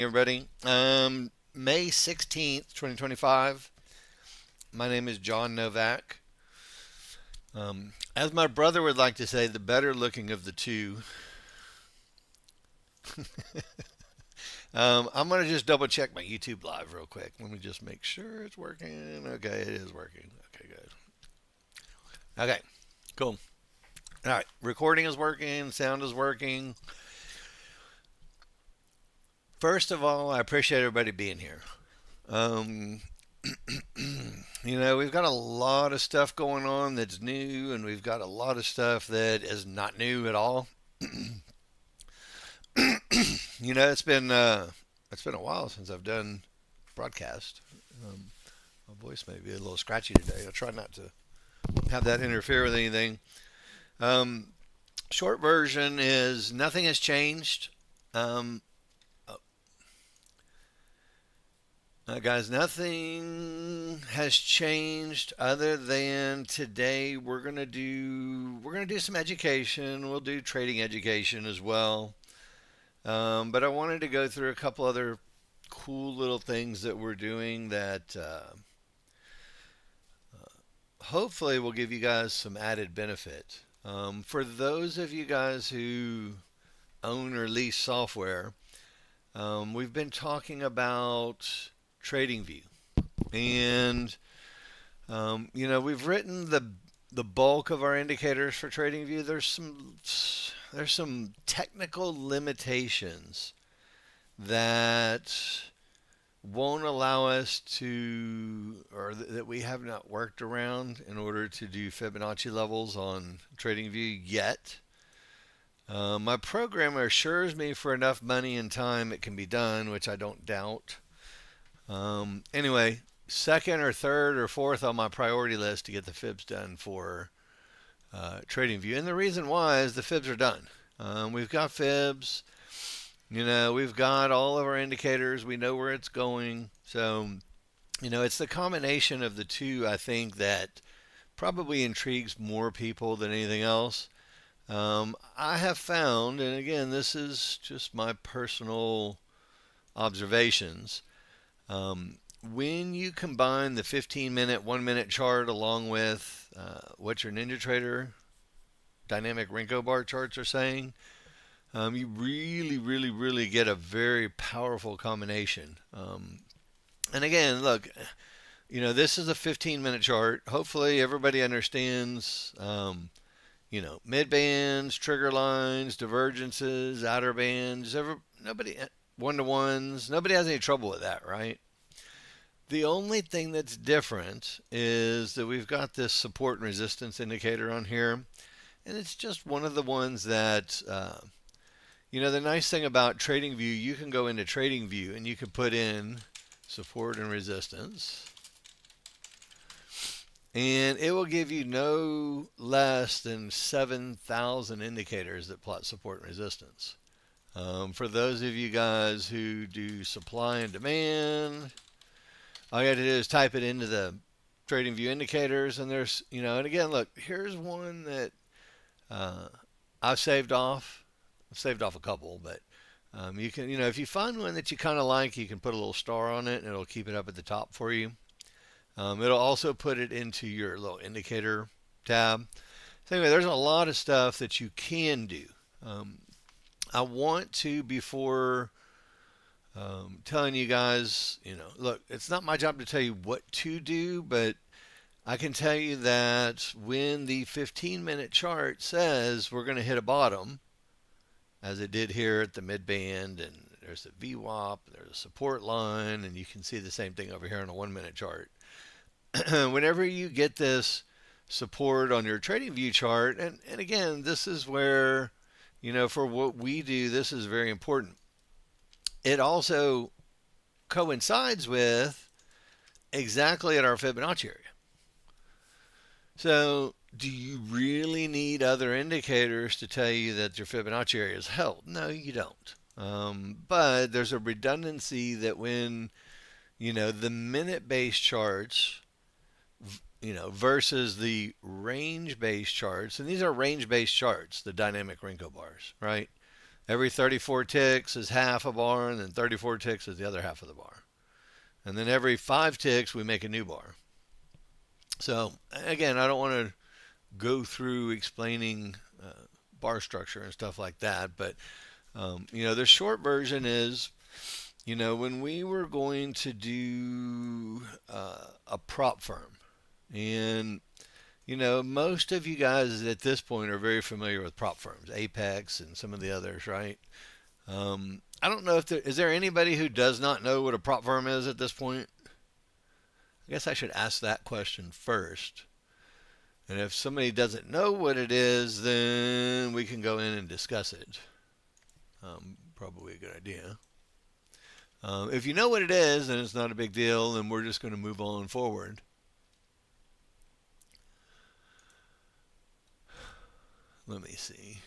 Everybody. May 16th, 2025. My name is John Novak. As my brother would like to say, the better looking of the two. I'm going to just double check my YouTube live real quick. Let me just make sure it's working. Okay, it is working. Okay, good. Okay, cool. All right, recording is working, sound is working. First of all, I appreciate everybody being here. Um, we've got a lot of stuff going on that's new, and we've got a lot of stuff that is not new at all. It's been a while since I've done broadcast. Um, my voice may be a little scratchy today. I'll try not to have that interfere with anything. Um, Short version is nothing has changed. Um, Guys, nothing has changed other than today we're gonna do some education. We'll do trading education as well. But I wanted to go through a couple other cool little things that we're doing that hopefully will give you guys some added benefit. For those of you guys who own or lease software, we've been talking about TradingView. And we've written the bulk of our indicators for TradingView. There's some technical limitations that won't allow us to, or that we have not worked around in order to do Fibonacci levels on TradingView yet. My programmer assures me for enough money and time it can be done, which I don't doubt. Anyway, second or third or fourth on my priority list to get the fibs done for TradingView. And the reason why is the fibs are done. We've got fibs. We've got all of our indicators. We know where it's going. So, it's the combination of the two, I think, that probably intrigues more people than anything else. I have found, and again, this is just my personal observations. When you combine the 15-minute, 1 minute chart along with what your Ninja Trader dynamic Renko bar charts are saying, you really, really, really get a very powerful combination. And again, look, this is a 15-minute chart. Hopefully, everybody understands, mid bands, trigger lines, divergences, outer bands. Nobody, one to ones. Nobody has any trouble with that, right? The only thing that's different is that we've got this support and resistance indicator on here, and it's just one of the ones that, the nice thing about TradingView, you can go into TradingView and you can put in support and resistance, and it will give you no less than 7,000 indicators that plot support and resistance. For those of you guys who do supply and demand, all you got to do is type it into the TradingView indicators, and and again, look, here's one that I've saved off. I've saved off a couple, but you can, if you find one that you kind of like, you can put a little star on it, and it'll keep it up at the top for you. It'll also put it into your little indicator tab. So anyway, there's a lot of stuff that you can do. I want to, before telling you guys, look, it's not my job to tell you what to do, but I can tell you that when the 15-minute chart says we're going to hit a bottom, as it did here at the mid band, and there's the VWAP, there's a support line, and you can see the same thing over here on a 1 minute chart. Whenever you get this support on your TradingView chart, and again, this is where, for what we do, this is very important. It also coincides with exactly at our Fibonacci area. So, do you really need other indicators to tell you that your Fibonacci area is held? No, you don't. But there's a redundancy that when, the minute-based charts, versus the range-based charts, and these are range-based charts, the dynamic Renko bars, right? Every 34 ticks is half a bar, and then 34 ticks is the other half of the bar. And then every 5 ticks, we make a new bar. So, again, I don't want to go through explaining bar structure and stuff like that, but, the short version is, when we were going to do a prop firm, and most of you guys at this point are very familiar with prop firms, Apex and some of the others, right? I don't know if is there anybody who does not know what a prop firm is at this point? I guess I should ask that question first. And if somebody doesn't know what it is, then we can go in and discuss it. Probably a good idea. If you know what it is, then it's not a big deal, and we're just going to move on forward. Let me see.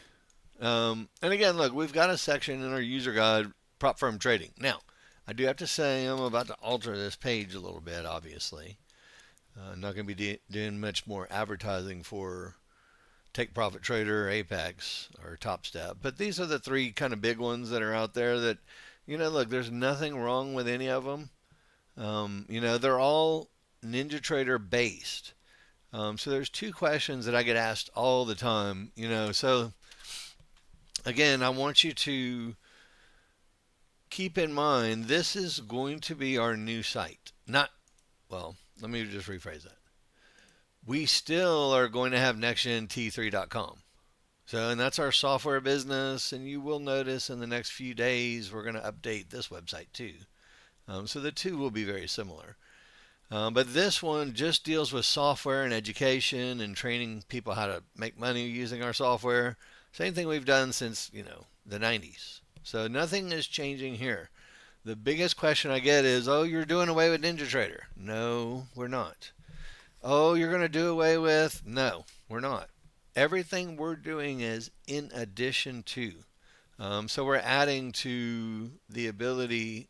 And again, look, we've got a section in our user guide, prop firm trading. Now, I do have to say I'm about to alter this page a little bit, obviously. I'm not going to be doing much more advertising for Take Profit Trader, Apex, or Top Step. But these are the three kind of big ones that are out there that, look, there's nothing wrong with any of them. They're all NinjaTrader based. So there's two questions that I get asked all the time, so again, I want you to keep in mind this is going to be our new site. Let me just rephrase that. We still are going to have nexgent3.com. And that's our software business, and you will notice in the next few days we're going to update this website too. So the two will be very similar. But this one just deals with software and education and training people how to make money using our software. Same thing we've done since, the 90s. So nothing is changing here. The biggest question I get is, oh, you're doing away with NinjaTrader. No, we're not. Oh, you're going to do away with? No, we're not. Everything we're doing is in addition to. So we're adding to the ability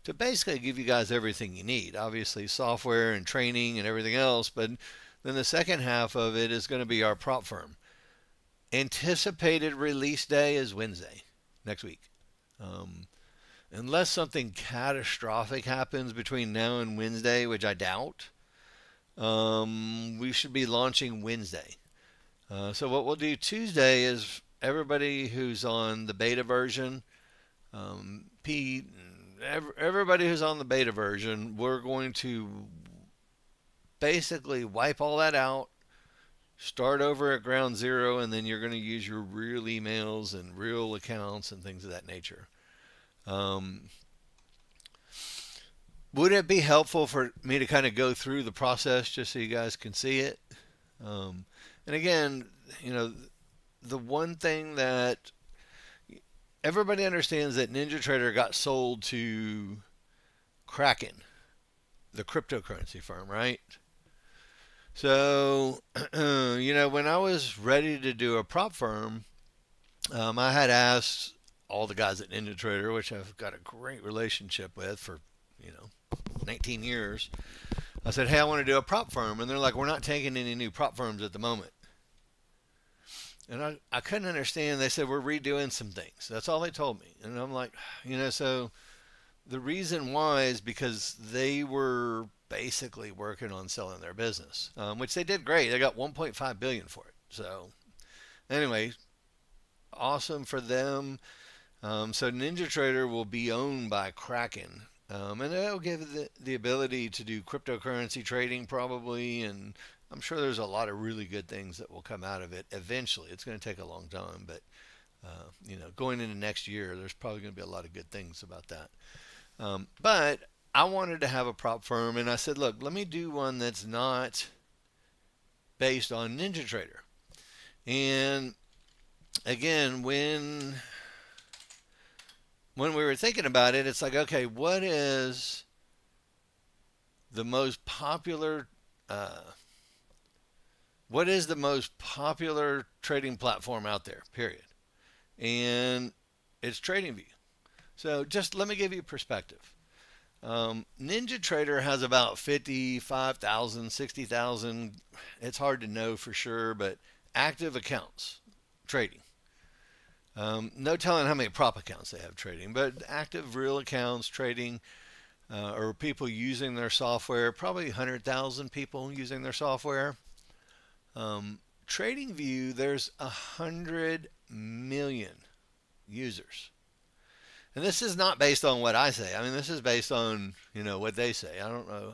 to basically give you guys everything you need. Obviously, software and training and everything else. But then the second half of it is going to be our prop firm. Anticipated release day is Wednesday, next week. Unless something catastrophic happens between now and Wednesday, which I doubt, we should be launching Wednesday. So what we'll do Tuesday is everybody who's on the beta version, Pete, everybody who's on the beta version, we're going to basically wipe all that out, start over at ground zero, and then you're going to use your real emails and real accounts and things of that nature. Would it be helpful for me to kind of go through the process just so you guys can see it? And again, the one thing that everybody understands that NinjaTrader got sold to Kraken, the cryptocurrency firm, right? So, when I was ready to do a prop firm, I had asked all the guys at NinjaTrader, which I've got a great relationship with for, 19 years. I said, hey, I want to do a prop firm. And they're like, we're not taking any new prop firms at the moment. And I couldn't understand. They said, we're redoing some things. That's all they told me. And I'm like, so the reason why is because they were basically working on selling their business, which they did great. They got 1.5 billion for it. So anyway, awesome for them. So NinjaTrader will be owned by Kraken. And that'll give the ability to do cryptocurrency trading probably, and I'm sure there's a lot of really good things that will come out of it eventually. It's going to take a long time, but going into next year, there's probably going to be a lot of good things about that. But I wanted to have a prop firm, and I said, look, let me do one that's not based on NinjaTrader. And again, when we were thinking about it, it's like, okay, what is the most popular trading platform out there, period? And it's TradingView. So just let me give you perspective. NinjaTrader has about 55,000, 60,000, it's hard to know for sure, but active accounts trading. No telling how many prop accounts they have trading, but active real accounts trading, or people using their software, probably 100,000 people using their software. TradingView, there's 100 million users. And this is not based on what I say. I mean, this is based on, what they say. I don't know.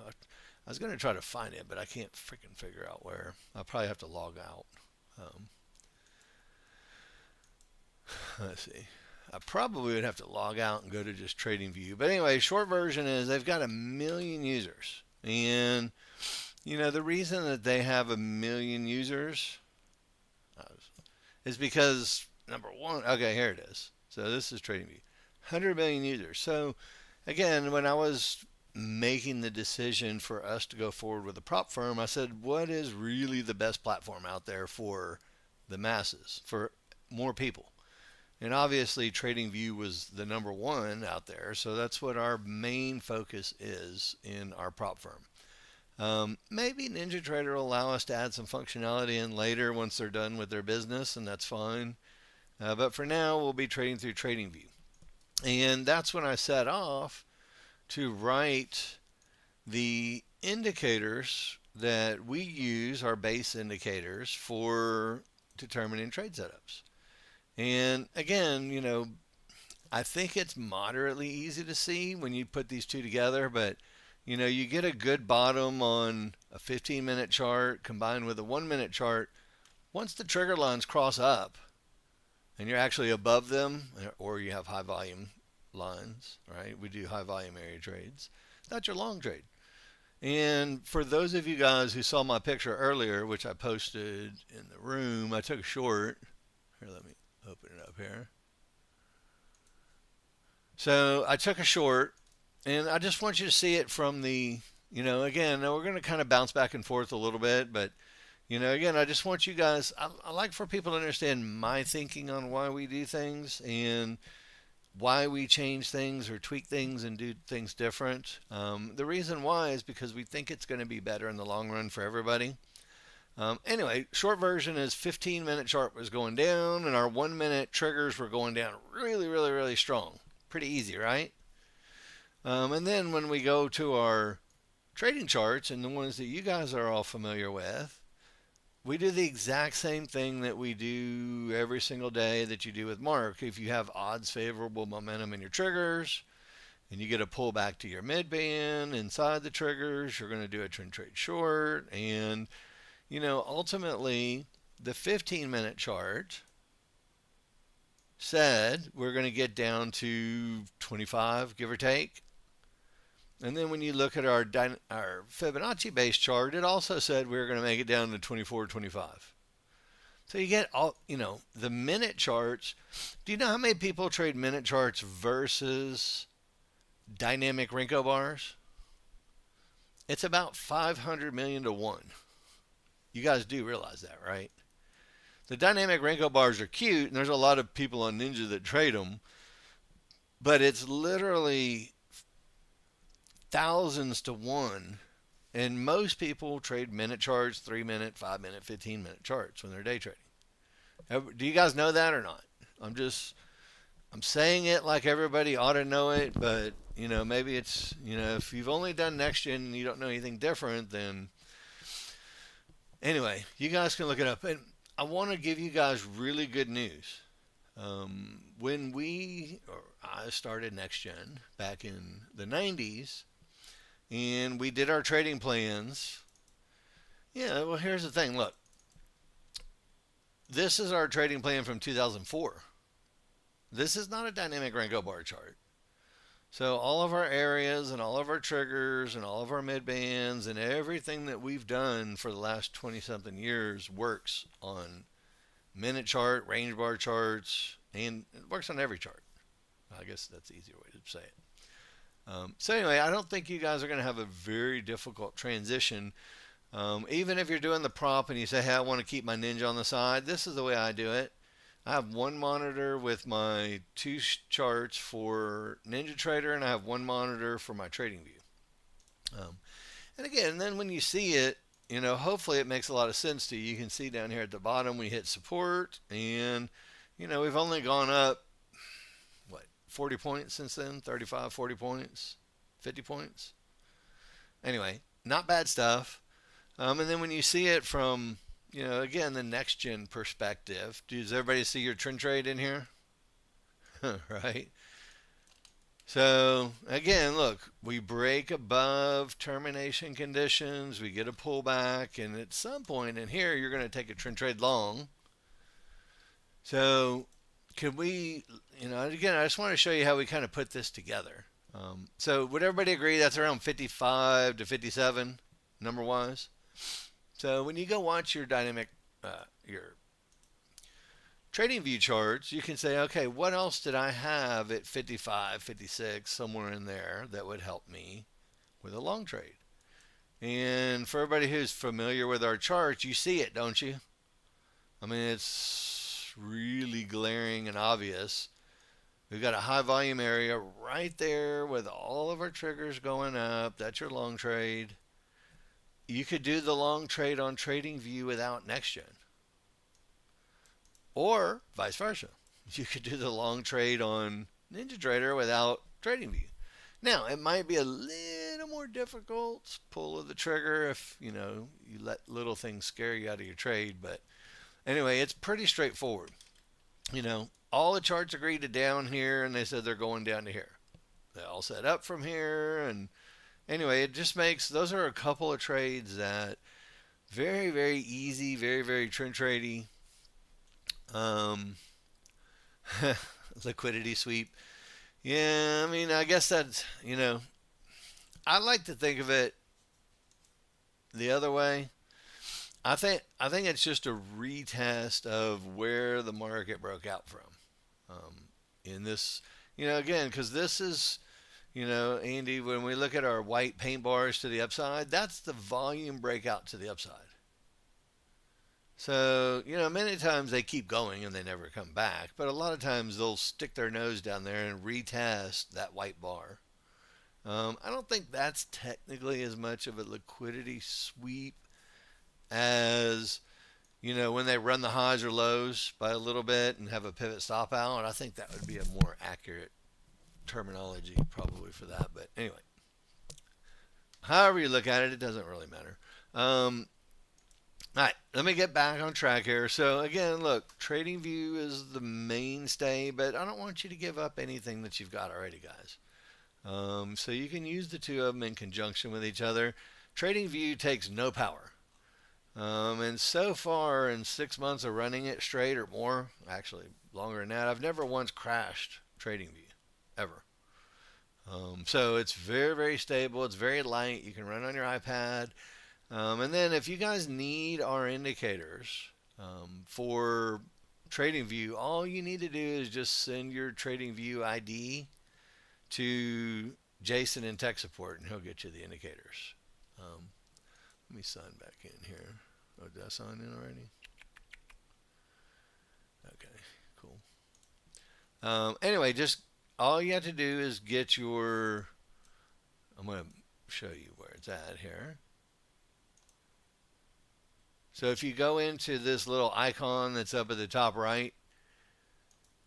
I was going to try to find it, but I can't freaking figure out where. I'll probably have to log out. Um, let's see. I probably would have to log out and go to just TradingView. But anyway, short version is they've got 1 million users. And, the reason that they have 1 million users is because, number one, okay, here it is. So this is TradingView. 100 million users. So again, when I was making the decision for us to go forward with a prop firm, I said, what is really the best platform out there for the masses, for more people? And obviously, TradingView was the number one out there. So that's what our main focus is in our prop firm. Maybe NinjaTrader will allow us to add some functionality in later once they're done with their business, and that's fine. But for now, we'll be trading through TradingView. And that's when I set off to write the indicators that we use, our base indicators, for determining trade setups. And again, I think it's moderately easy to see when you put these two together, but you get a good bottom on a 15-minute chart combined with a 1-minute chart. Once the trigger lines cross up and you're actually above them, or you have high volume lines, right? We do high volume area trades. That's your long trade. And for those of you guys who saw my picture earlier, which I posted in the room, I took a short. Here, let me open it up here. So I took a short, and I just want you to see it from the, again, now we're going to kind of bounce back and forth a little bit, but, again, I just want you guys, I like for people to understand my thinking on why we do things and why we change things or tweak things and do things different. The reason why is because we think it's going to be better in the long run for everybody. Anyway, short version is 15-minute chart was going down, and our 1-minute triggers were going down really, really, really strong. Pretty easy, right? And then when we go to our trading charts and the ones that you guys are all familiar with, we do the exact same thing that we do every single day that you do with Mark. If you have odds favorable momentum in your triggers and you get a pullback to your mid band inside the triggers, you're going to do a trend trade short. And, ultimately, the 15-minute chart said we're going to get down to 25, give or take. And then when you look at our Fibonacci base chart, it also said we were going to make it down to 24, 25. So you get all, the minute charts. Do you know how many people trade minute charts versus dynamic Renko bars? It's about 500 million to 1. You guys do realize that, right? The dynamic Renko bars are cute, and there's a lot of people on Ninja that trade them, but it's literally thousands to 1, and most people trade minute charts, 3-minute, 5-minute, 15-minute charts when they're day trading. Do you guys know that or not? I'm saying it like everybody ought to know it, but maybe it's, if you've only done Nexgen and you don't know anything different, then anyway, you guys can look it up. And I want to give you guys really good news. When I started Nexgen back in the 90s, and we did our trading plans. Yeah, well, here's the thing. Look, this is our trading plan from 2004. This is not a dynamic Renko bar chart. So all of our areas and all of our triggers and all of our mid bands and everything that we've done for the last 20-something years works on minute chart, range bar charts, and it works on every chart. I guess that's the easier way to say it. So anyway, I don't think you guys are going to have a very difficult transition. Even if you're doing the prop and you say, hey, I want to keep my Ninja on the side, this is the way I do it. I have one monitor with my 2 charts for NinjaTrader, and I have one monitor for my TradingView. And again, then when you see it, hopefully it makes a lot of sense to you. You can see down here at the bottom we hit support, and we've only gone up, what, 40 points since then? 35, 40 points, 50 points. Anyway, not bad stuff. And then when you see it from, again, the next gen perspective, does everybody see your trend trade in here? Right? So again, look, we break above termination conditions, we get a pullback, and at some point in here, you're going to take a trend trade long. So could we, again, I just want to show you how we kind of put this together. So would everybody agree that's around 55 to 57 number wise? So when you go watch your dynamic, your trading view charts, you can say, okay, what else did I have at 55, 56, somewhere in there that would help me with a long trade? And for everybody who's familiar with our charts, you see it, don't you? I mean, it's really glaring and obvious. We've got a high volume area right there with all of our triggers going up. That's your long trade. You could do the long trade on TradingView without Nexgen, or vice versa. You could do the long trade on NinjaTrader without TradingView. Now, it might be a little more difficult pull of the trigger if, you let little things scare you out of your trade. But anyway, it's pretty straightforward. All the charts agree to down here, and they said they're going down to here. They all set up from here. And anyway, it just makes, those are a couple of trades that very, very easy, very, very trend tradey. Liquidity sweep. Yeah, I mean, I guess that's, I like to think of it the other way. I think it's just a retest of where the market broke out from. In this, again, because this is, Andy, when we look at our white paint bars to the upside, that's the volume breakout to the upside. So, many times they keep going and they never come back, but a lot of times they'll stick their nose down there and retest that white bar. I don't think that's technically as much of a liquidity sweep as, when they run the highs or lows by a little bit and have a pivot stop out. I think that would be a more accurate terminology probably for that. But anyway, however you look at it, it doesn't really matter. All right, let me get back on track here. So again, look, TradingView is the mainstay, but I don't want you to give up anything that you've got already, guys. So you can use the two of them in conjunction with each other. TradingView takes no power. And so far in 6 months of running it straight or more, actually longer than that, I've never once crashed TradingView, ever. So it's very, very stable. It's very light. You can run on your iPad. And then if you guys need our indicators for TradingView, all you need to do is just send your TradingView ID to Jason in tech support, and he'll get you the indicators. Let me sign back in here. Oh, did I sign in already? Okay, cool. Anyway, just all you have to do is get your, I'm going to show you where it's at here. So if you go into this little icon that's up at the top right,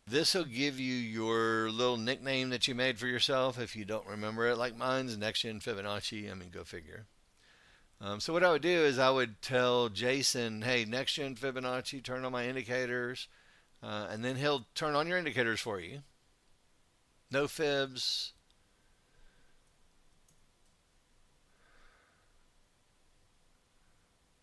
this will give you your little nickname that you made for yourself if you don't remember it. Like mine's Nexgen Fibonacci. I mean, go figure. So what I would do is I would tell Jason, hey, Nexgen Fibonacci, turn on my indicators. And then he'll turn on your indicators for you. No fibs.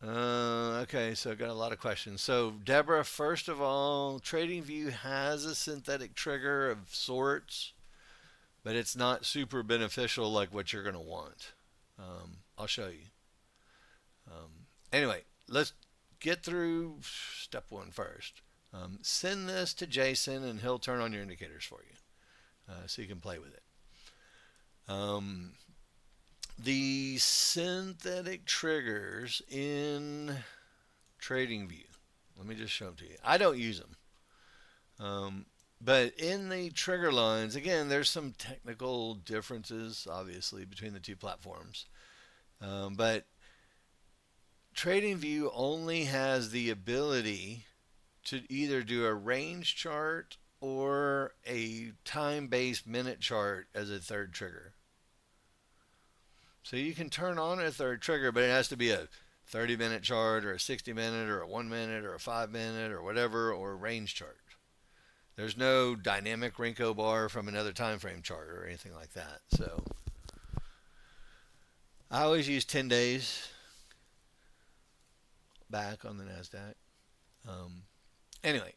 Okay, so I've got a lot of questions. So, Deborah, first of all, TradingView has a synthetic trigger of sorts, but it's not super beneficial like what you're going to want. I'll show you. Anyway, let's get through step one first. Send this to Jason, and he'll turn on your indicators for you, so you can play with it. The synthetic triggers in TradingView. Let me just show them to you. I don't use them. But in the trigger lines, again, there's some technical differences, obviously, between the two platforms. But TradingView only has the ability to either do a range chart or a time-based minute chart as a third trigger. So you can turn on a third trigger, but it has to be a 30-minute chart or a 60-minute or a 1 minute or a 5 minute or whatever, or a range chart. There's no dynamic Renko bar from another time frame chart or anything like that. So I always use 10 days back on the NASDAQ. Anyway,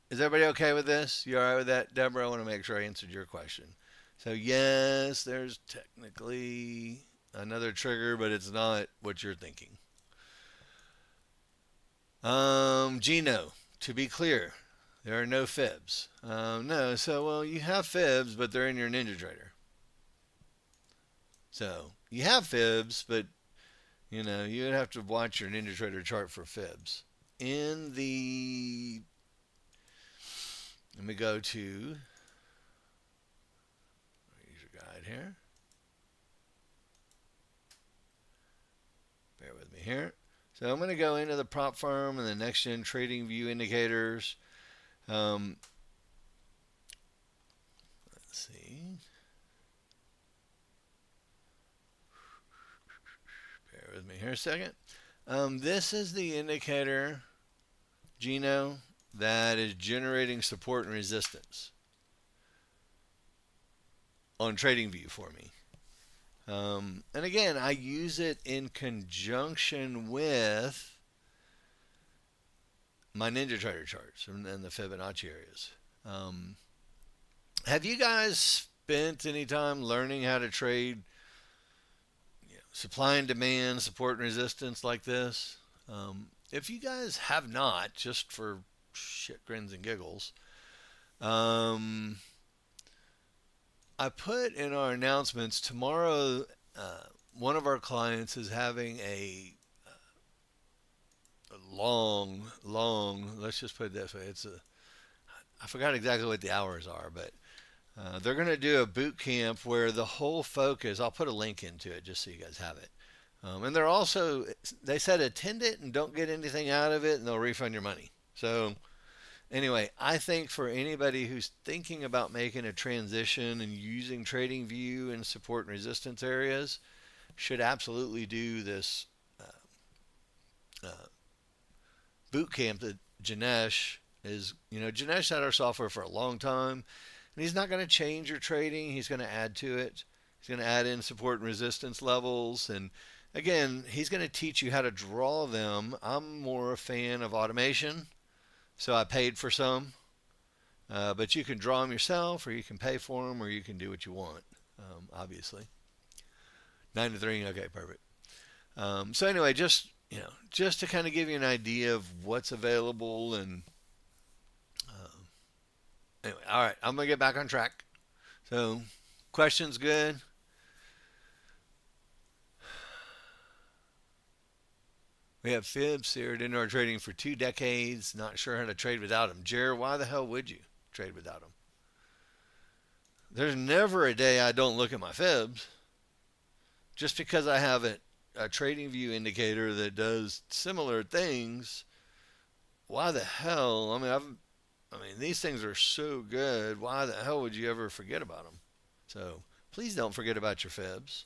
is everybody okay with this? You all right with that, Deborah? I want to make sure I answered your question. So yes, there's technically another trigger, but it's not what you're thinking. Gino, to be clear, there are no fibs. No, so well, you have fibs, but they're in your NinjaTrader. So you have fibs, but you know you would have to watch your NinjaTrader chart for fibs. In the let me go to user guide here. Bear with me here. So I'm going to go into the prop firm and the Nexgen trading view indicators. Let's see. Bear with me here a second. This is the indicator, Gino, that is generating support and resistance on TradingView for me. And again, I use it in conjunction with my NinjaTrader charts and the Fibonacci areas. Have you guys spent any time learning how to trade supply and demand, support and resistance like this? If you guys have not, just for shit, grins and giggles, I put in our announcements tomorrow. One of our clients is having a long. Let's just put it this way. I forgot exactly what the hours are, but they're going to do a boot camp where the whole focus. I'll put a link into it just so you guys have it. And they said attend it and don't get anything out of it, and they'll refund your money. So anyway, I think for anybody who's thinking about making a transition and using TradingView in support and resistance areas, should absolutely do this boot camp that Janesh is. Janesh had our software for a long time, and he's not going to change your trading. He's going to add to it. He's going to add in support and resistance levels, and again, he's going to teach you how to draw them. I'm more a fan of automation, so I paid for some. But you can draw them yourself, or you can pay for them, or you can do what you want, obviously. 9 to 3, okay, perfect. So anyway, just to kind of give you an idea of what's available, and anyway, all right, I'm gonna get back on track. So, questions good? We have fibs here at Indoor Trading for 2 decades. Not sure how to trade without them. Jared, why the hell would you trade without them? There's never a day I don't look at my fibs. Just because I have a TradingView indicator that does similar things, why the hell? I mean, these things are so good. Why the hell would you ever forget about them? So please don't forget about your fibs.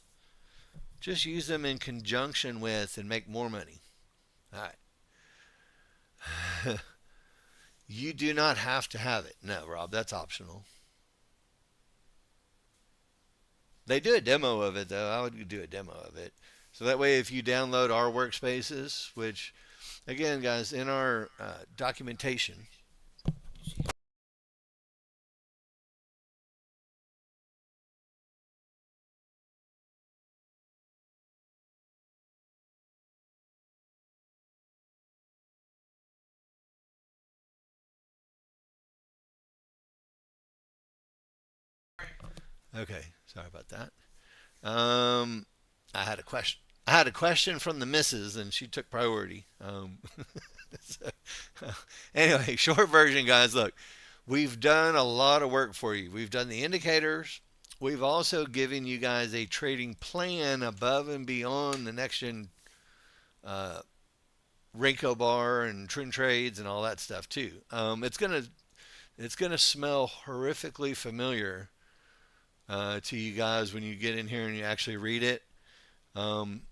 Just use them in conjunction with and make more money. All right. You do not have to have it. No, Rob, that's optional. They do a demo of it, though. I would do a demo of it. So that way, if you download our workspaces, which, again, guys, in our documentation, okay, sorry about that. I had a question. I had a question from the missus, and she took priority. So, anyway, short version, guys. Look, we've done a lot of work for you. We've done the indicators. We've also given you guys a trading plan above and beyond the Nexgen Renko bar and trend trades and all that stuff too. It's gonna smell horrifically familiar to you guys when you get in here and you actually read it.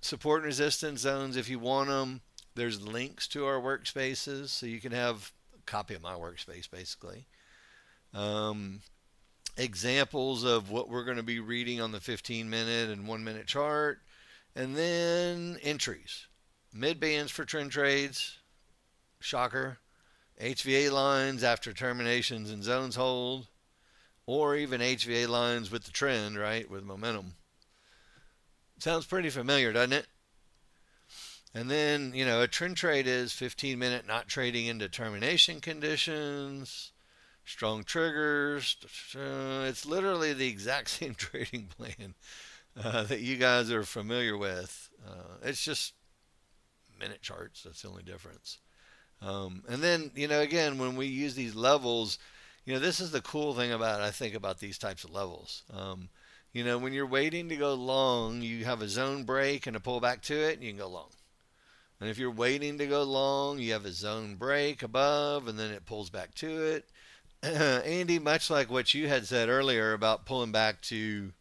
Support and resistance zones, if you want them, there's links to our workspaces, so you can have a copy of my workspace basically. Um, Examples of what we're going to be reading on the 15-minute and 1 minute chart, and then entries, mid bands for trend trades, shocker, HVA lines after terminations and zones hold, or even HVA lines with the trend, right, with momentum. Sounds pretty familiar, doesn't it? And then, a trend trade is 15-minute not trading into termination conditions, strong triggers. It's literally the exact same trading plan that you guys are familiar with. It's just minute charts. That's the only difference. And then, again, when we use these levels, this is the cool thing about, I think, about these types of levels. When you're waiting to go long, you have a zone break and a pullback to it, and you can go long. And if you're waiting to go long, you have a zone break above, and then it pulls back to it. Andy, much like what you had said earlier about pulling back to,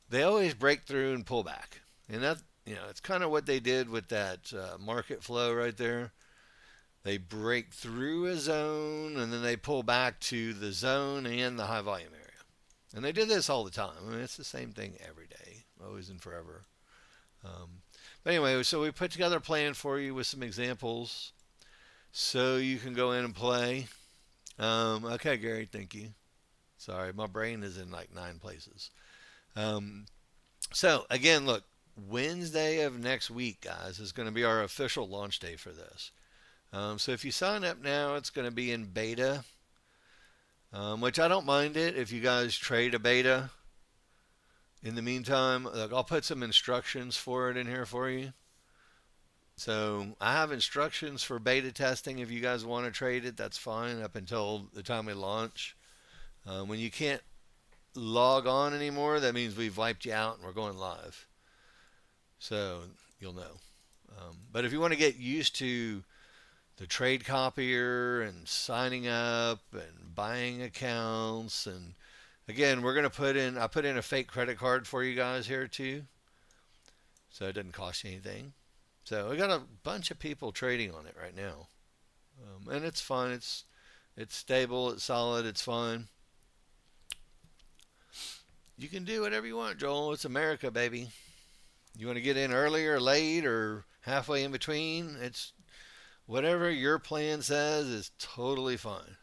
they always break through and pull back. And that, it's kind of what they did with that market flow right there. They break through a zone and then they pull back to the zone and the high volume area. And they did this all the time. I mean, it's the same thing every day, always and forever. But anyway, so we put together a plan for you with some examples so you can go in and play. Okay, Gary, thank you. Sorry, my brain is in like 9 places. Um, so, again, look, Wednesday of next week, guys, is going to be our official launch day for this. So if you sign up now, it's going to be in beta, which I don't mind it if you guys trade a beta. In the meantime, look, I'll put some instructions for it in here for you. So I have instructions for beta testing. If you guys want to trade it, that's fine up until the time we launch. When you can't log on anymore, that means we've wiped you out and we're going live. So you'll know. But if you want to get used to the trade copier and signing up and buying accounts, and again, I put in a fake credit card for you guys here too, so it doesn't cost you anything. So we got a bunch of people trading on it right now, and it's fun. It's stable. It's solid. It's fun. You can do whatever you want, Joel. It's America, baby. You want to get in early or late or halfway in between? It's whatever your plan says is totally fine.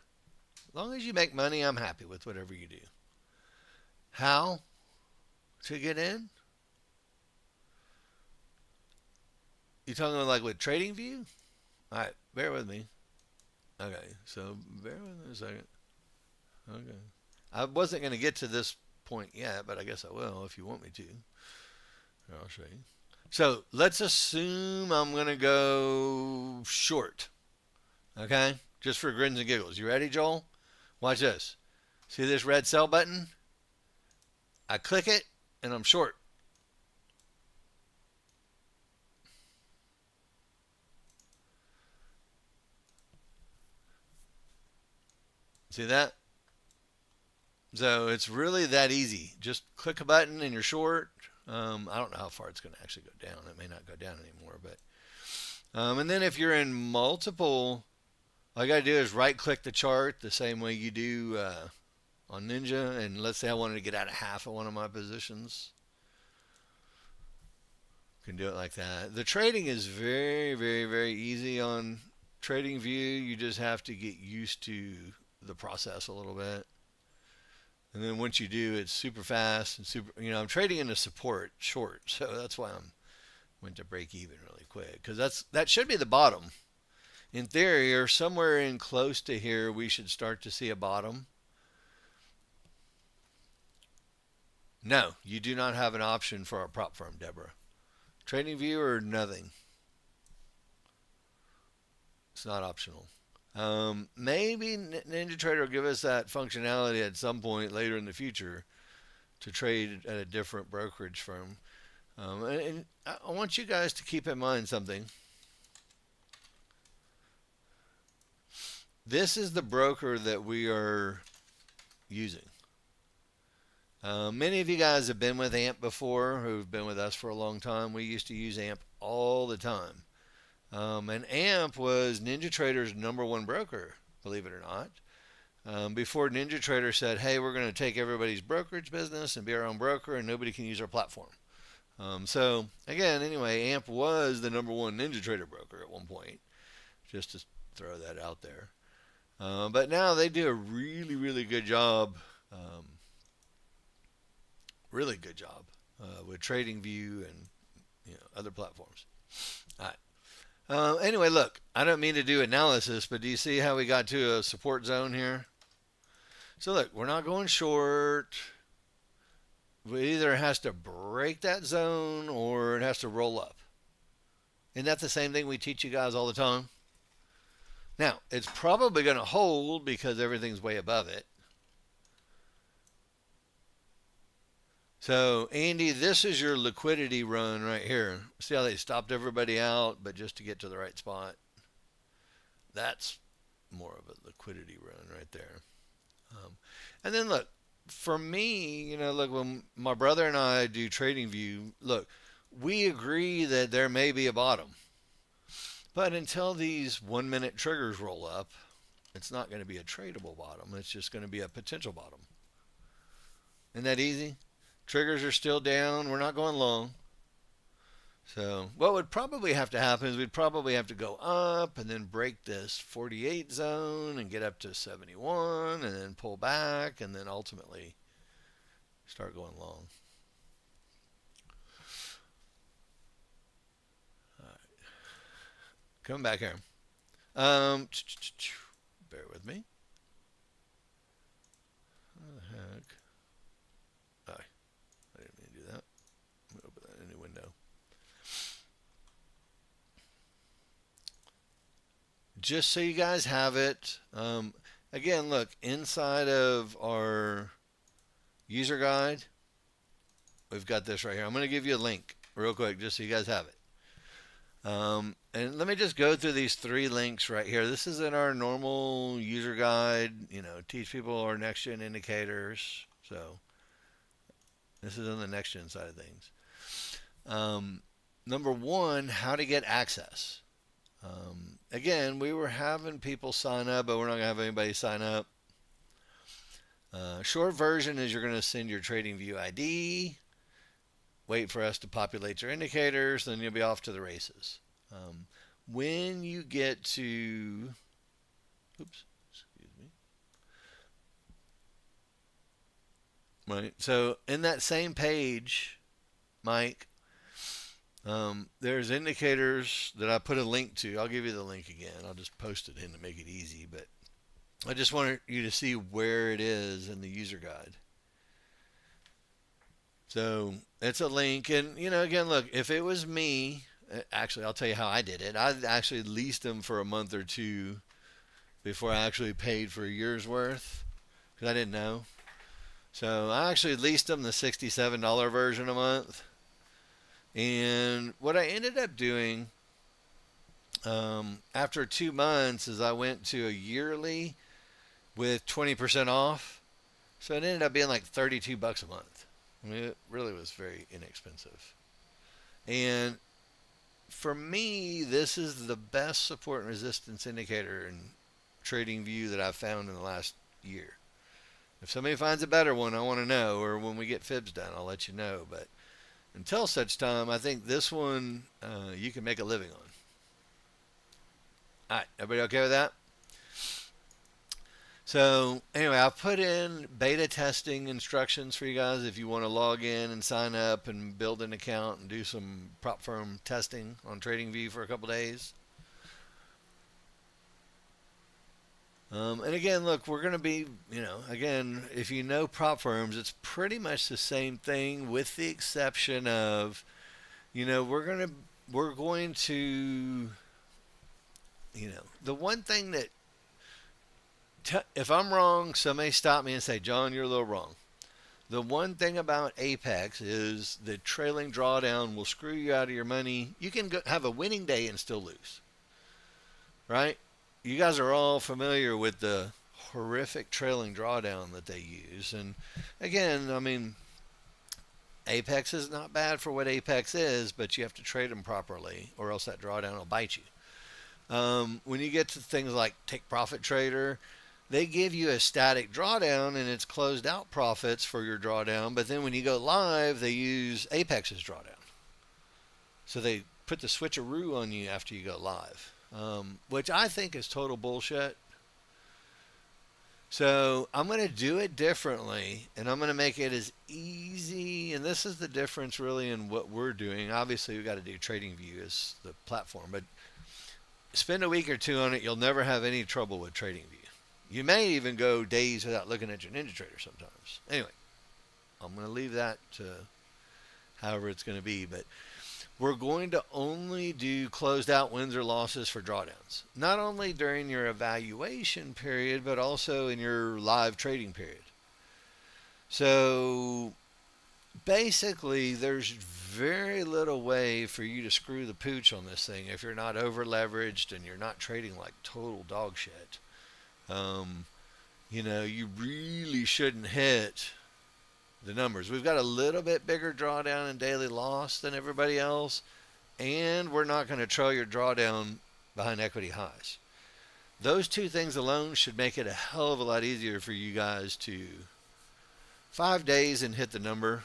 As long as you make money, I'm happy with whatever you do. How to get in? You talking like with TradingView? All right, bear with me. Okay, so bear with me a second. Okay. I wasn't going to get to this point yet, but I guess I will if you want me to. I'll show you. So let's assume I'm going to go short. Okay? Just for grins and giggles. You ready, Joel? Watch this. See this red sell button? I click it and I'm short. See that? So it's really that easy. Just click a button and you're short. I don't know how far it's going to actually go down. It may not go down anymore, but and then if you're in multiple, all you got to do is right click the chart the same way you do on Ninja. And let's say I wanted to get out of half of one of my positions. You can do it like that. The trading is very, very, very easy on TradingView. You just have to get used to the process a little bit. And then once you do, it's super fast and super. I'm trading in a support short, so that's why I'm went to break even really quick because that should be the bottom. In theory, or somewhere in close to here, we should start to see a bottom. No, you do not have an option for our prop firm, Deborah. TradingView or nothing. It's not optional. Maybe NinjaTrader will give us that functionality at some point later in the future to trade at a different brokerage firm. And I want you guys to keep in mind something. This is the broker that we are using. Many of you guys have been with AMP before, who've been with us for a long time. We used to use AMP all the time. And AMP was NinjaTrader's #1 broker, believe it or not. Before NinjaTrader said, hey, we're going to take everybody's brokerage business and be our own broker, and nobody can use our platform. So, again, anyway, AMP was the #1 NinjaTrader broker at one point, just to throw that out there. But now they do a really, really good job, really good job with TradingView and other platforms. All right. Anyway, look, I don't mean to do analysis, but do you see how we got to a support zone here? So look, we're not going short. It either has to break that zone or it has to roll up. Isn't that the same thing we teach you guys all the time? Now, it's probably going to hold because everything's way above it. So, Andy, this is your liquidity run right here. See how they stopped everybody out, but just to get to the right spot? That's more of a liquidity run right there. And then look, for me, look, when my brother and I do TradingView, look, we agree that there may be a bottom. But until these 1-minute triggers roll up, it's not going to be a tradable bottom. It's just going to be a potential bottom. Isn't that easy? Triggers are still down. We're not going long. So what would probably have to happen is we'd probably have to go up and then break this 48 zone and get up to 71 and then pull back and then ultimately start going long. All right. Come back here. Bear with me. What the heck? Oh, I didn't mean to do that. Let me open that in a new window. Just so you guys have it. Again, look, inside of our user guide, we've got this right here. I'm going to give you a link real quick just so you guys have it. And let me just go through these 3 links right here. This is in our normal user guide, teach people our Nexgen indicators. So this is on the Nexgen side of things. Number 1, how to get access. Again, we were having people sign up, but we're not going to have anybody sign up. Short version is you're going to send your TradingView ID, wait for us to populate your indicators, then you'll be off to the races. When you get to, right, so in that same page, Mike, there's indicators that I put a link to. I'll give you the link again. I'll just post it in to make it easy, but I just wanted you to see where it is in the user guide. So it's a link, and again, look, if it was me, actually, I'll tell you how I did it. I actually leased them for a month or 2 before I actually paid for a year's worth because I didn't know. So I actually leased them the $67 version a month. And what I ended up doing after 2 months is I went to a yearly with 20% off. So it ended up being like $32 a month. I mean, it really was very inexpensive. And for me, this is the best support and resistance indicator in TradingView that I've found in the last year. If somebody finds a better one, I want to know, or when we get fibs done, I'll let you know. But until such time, I think this one you can make a living on. All right, everybody okay with that? So anyway, I'll put in beta testing instructions for you guys if you want to log in and sign up and build an account and do some prop firm testing on TradingView for a couple days. And again, look, we're going to be, again, if you know prop firms, it's pretty much the same thing with the exception of, we're going to, the one thing that, if I'm wrong, somebody stop me and say, John, you're a little wrong. The one thing about Apex is the trailing drawdown will screw you out of your money. You can have a winning day and still lose, right? you guys are all familiar with the horrific trailing drawdown that they use. And again, I mean, Apex is not bad for what Apex is, but you have to trade them properly, or else that drawdown will bite you. When you get to things like Take Profit Trader, they give you a static drawdown and it's closed out profits for your drawdown. But then when you go live, they use Apex's drawdown. So they put the switcheroo on you after you go live, which I think is total bullshit. So I'm going to do it differently, and I'm going to make it as easy. And this is the difference really in what we're doing. Obviously, we've got to do TradingView as the platform, but spend a week or two on it. You'll never have any trouble with TradingView. You may even go days without looking at your NinjaTrader sometimes. Anyway, I'm going to leave that to however it's going to be, but we're going to only do closed out wins or losses for drawdowns. Not only during your evaluation period, but also in your live trading period. So basically, there's very little way for you to screw the pooch on this thing if you're not over leveraged and you're not trading like total dog shit. You really shouldn't hit the numbers. We've got a little bit bigger drawdown and daily loss than everybody else, and we're not going to trail your drawdown behind equity highs. Those two things alone should make it a hell of a lot easier for you guys to 5 days and hit the number.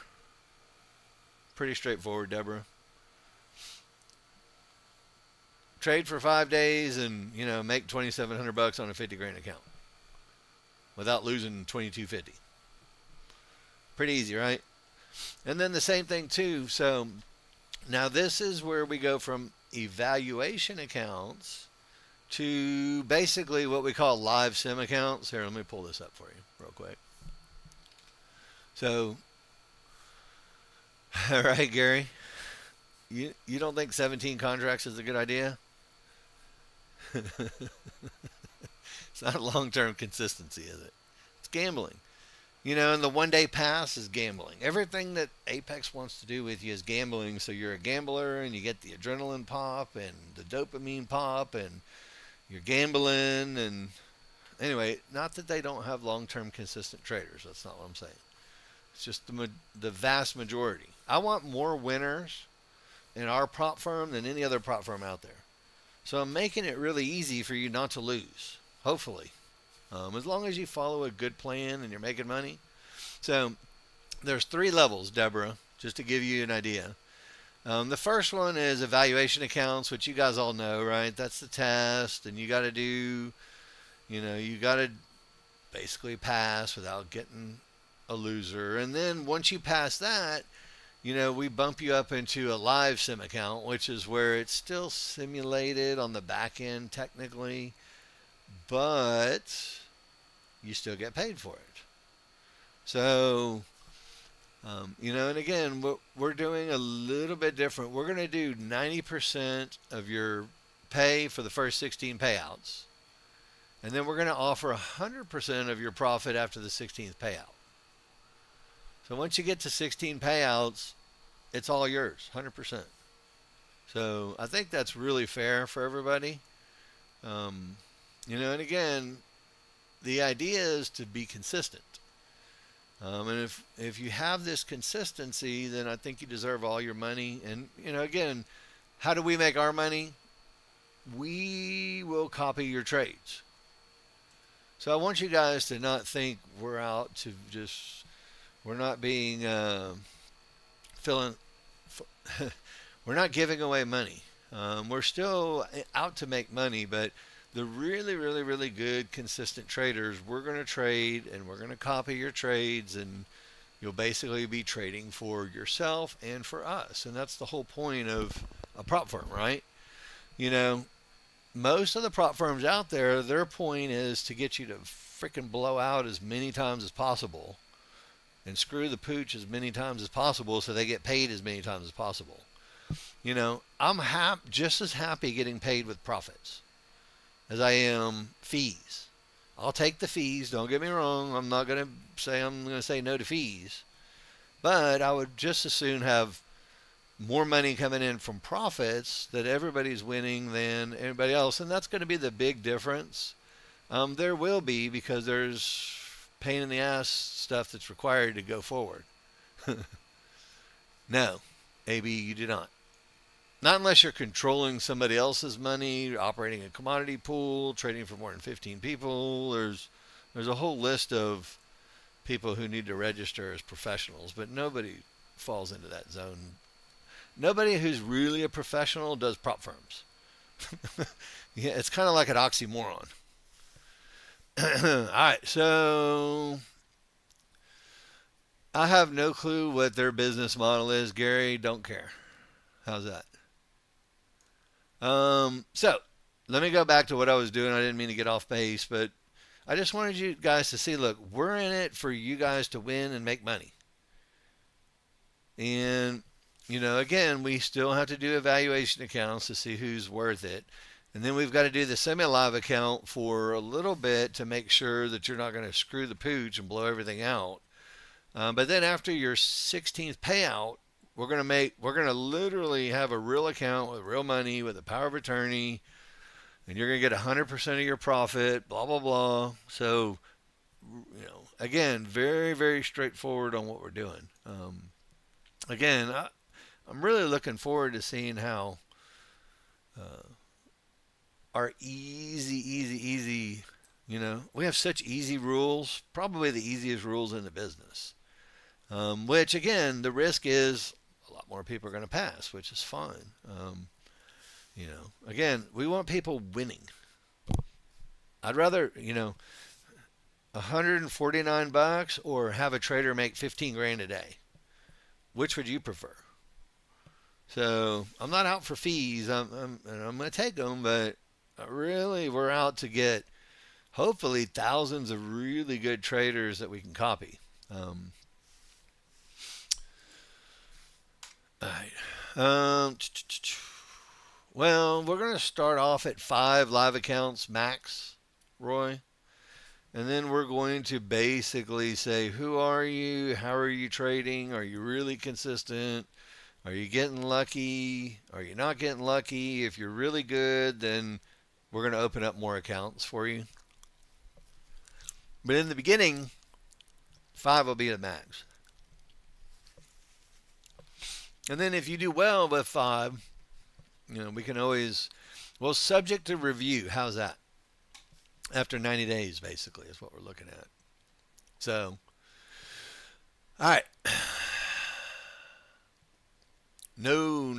Pretty straightforward, Deborah. Trade for 5 days and make $2,700 on a $50,000 account without losing $2,250. Pretty easy, right? And then the same thing too. So now this is where we go from evaluation accounts to basically what we call live sim accounts. Here, let me pull this up for you real quick. So, all right, Gary, you don't think 17 contracts is a good idea? It's not long-term consistency, is it? It's gambling. And the one-day pass is gambling. Everything that Apex wants to do with you is gambling, so you're a gambler and you get the adrenaline pop and the dopamine pop and you're gambling. And anyway, not that they don't have long-term consistent traders. That's not what I'm saying. It's just the vast majority. I want more winners in our prop firm than any other prop firm out there. So I'm making it really easy for you not to lose, hopefully. As long as you follow a good plan and you're making money. So there's 3 levels, Deborah, just to give you an idea. The first one is evaluation accounts, which you guys all know, right? That's the test, and you got to do, you got to basically pass without getting a loser. And then once you pass that, we bump you up into a live sim account, which is where it's still simulated on the back end technically, but you still get paid for it. So, and again, we're doing a little bit different. We're going to do 90% of your pay for the first 16 payouts. And then we're going to offer 100% of your profit after the 16th payout. So once you get to 16 payouts, it's all yours, 100%. So I think that's really fair for everybody. And again, the idea is to be consistent. And if you have this consistency, then I think you deserve all your money. And, again, how do we make our money? We will copy your trades. So I want you guys to not think we're out to we're not being, we're not giving away money. We're still out to make money, but the really, really, really good, consistent traders, we're going to trade and we're going to copy your trades, and you'll basically be trading for yourself and for us. And that's the whole point of a prop firm, right? Most of the prop firms out there, their point is to get you to freaking blow out as many times as possible and screw the pooch as many times as possible so they get paid as many times as possible. I'm just as happy getting paid with profits as I am fees. I'll take the fees. Don't get me wrong. I'm not going to say no to fees. But I would just as soon have more money coming in from profits, that everybody's winning than everybody else, and that's going to be the big difference. There will be, because there's pain in the ass stuff that's required to go forward. No, AB, you do not. Not unless you're controlling somebody else's money, operating a commodity pool, trading for more than 15 people. There's a whole list of people who need to register as professionals, but nobody falls into that zone. Nobody who's really a professional does prop firms. Yeah, it's kind of like an oxymoron. All right, so I have no clue what their business model is. Gary, don't care. How's that? So let me go back to what I was doing. I didn't mean to get off base, but I just wanted you guys to see, look, we're in it for you guys to win and make money. And, again, we still have to do evaluation accounts to see who's worth it. And then we've got to do the semi-live account for a little bit to make sure that you're not going to screw the pooch and blow everything out. But then after your 16th payout, we're going to literally have a real account with real money, with a power of attorney, and you're going to get 100% of your profit, blah, blah, blah. So, again, very, very straightforward on what we're doing. Again, I'm really looking forward to seeing how our easy, we have such easy rules, probably the easiest rules in the business. Which, again, the risk is a lot more people are going to pass, which is fine. Again, we want people winning. I'd rather, $149 or have a trader make 15 grand a day. Which would you prefer? So I'm not out for fees. I'm going to take them, but really we're out to get hopefully thousands of really good traders that we can copy. All right. Well, we're going to start off at 5 live accounts max, Roy. And then we're going to basically say, who are you? How are you trading? Are you really consistent? Are you getting lucky? Are you not getting lucky? If you're really good, then we're going to open up more accounts for you. But in the beginning, 5 will be the max. And then if you do well with 5, we can always, subject to review. How's that? After 90 days, basically, is what we're looking at. So, all right. No,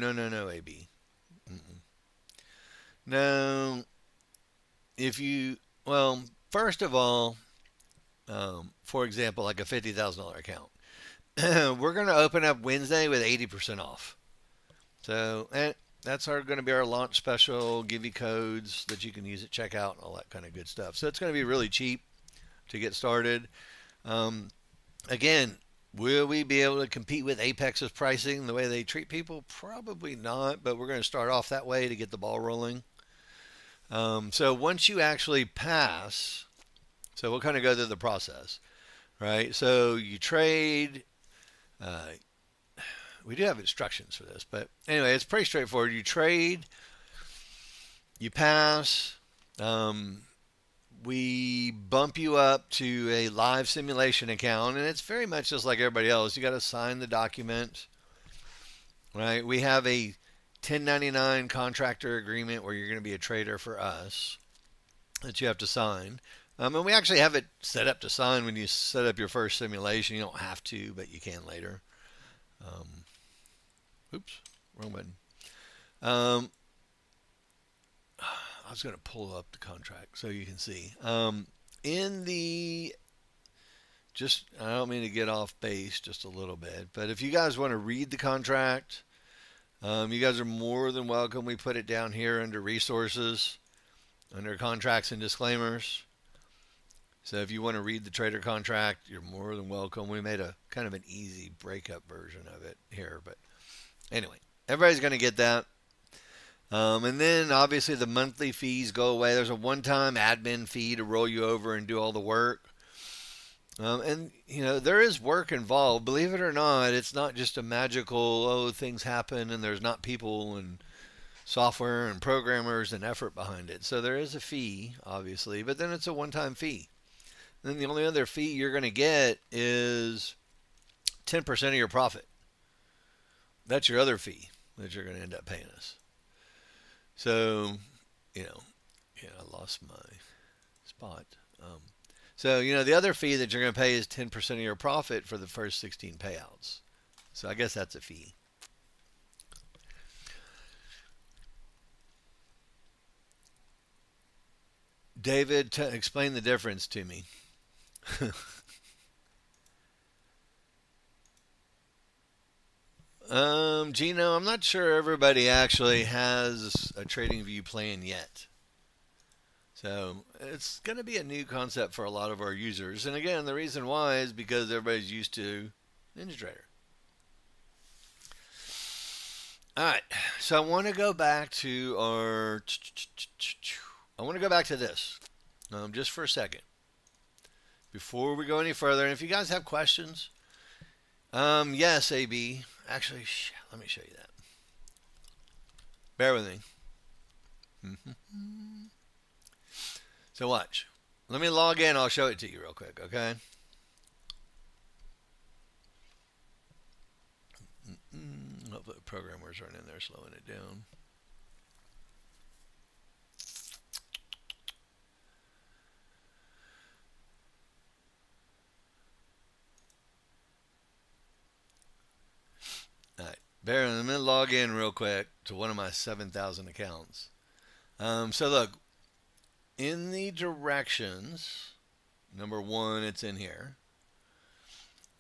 AB. No, first of all, for example, like a $50,000 account, we're going to open up Wednesday with 80% off. So, that's going to be our launch special, give you codes that you can use at checkout and all that kind of good stuff. So it's going to be really cheap to get started. Again, will we be able to compete with Apex's pricing the way they treat people? Probably not, but we're going to start off that way to get the ball rolling. So once you actually pass, so we'll kind of go through the process, right? So you trade. We do have instructions for this, but anyway, it's pretty straightforward. You trade, you pass, we bump you up to a live simulation account, and it's very much just like everybody else. You got to sign the document, right? We have a 1099 contractor agreement where you're going to be a trader for us that you have to sign. And we actually have it set up to sign when you set up your first simulation. You don't have to, but you can later. Oops, wrong button. I was going to pull up the contract so you can see. I don't mean to get off base just a little bit, but if you guys want to read the contract, you guys are more than welcome. We put it down here under resources, under contracts and disclaimers. So if you want to read the trader contract, you're more than welcome. We made a kind of an easy breakup version of it here, but anyway, everybody's going to get that. And then obviously the monthly fees go away. There's a one-time admin fee to roll you over and do all the work. And there is work involved. Believe it or not, it's not just a magical, oh, things happen and there's not people and software and programmers and effort behind it. So there is a fee, obviously, but then it's a one-time fee. Then the only other fee you're going to get is 10% of your profit. That's your other fee that you're going to end up paying us. So, you know, yeah, I lost my spot. The other fee that you're going to pay is 10% of your profit for the first 16 payouts. So I guess that's a fee. David, explain the difference to me. Gino, I'm not sure everybody actually has a TradingView plan yet. So it's going to be a new concept for a lot of our users. And again, the reason why is because everybody's used to NinjaTrader. All right, so I want to go back to our. I want to go back to this just for a second before we go any further. And if you guys have questions, yes, AB. Actually, let me show you that. Bear with me. So watch. Let me log in. I'll show it to you real quick, okay? Hopefully the programmers aren't in there slowing it down. All right. Bear, I'm going to log in real quick to one of my 7,000 accounts. So look, in the directions, number one, it's in here.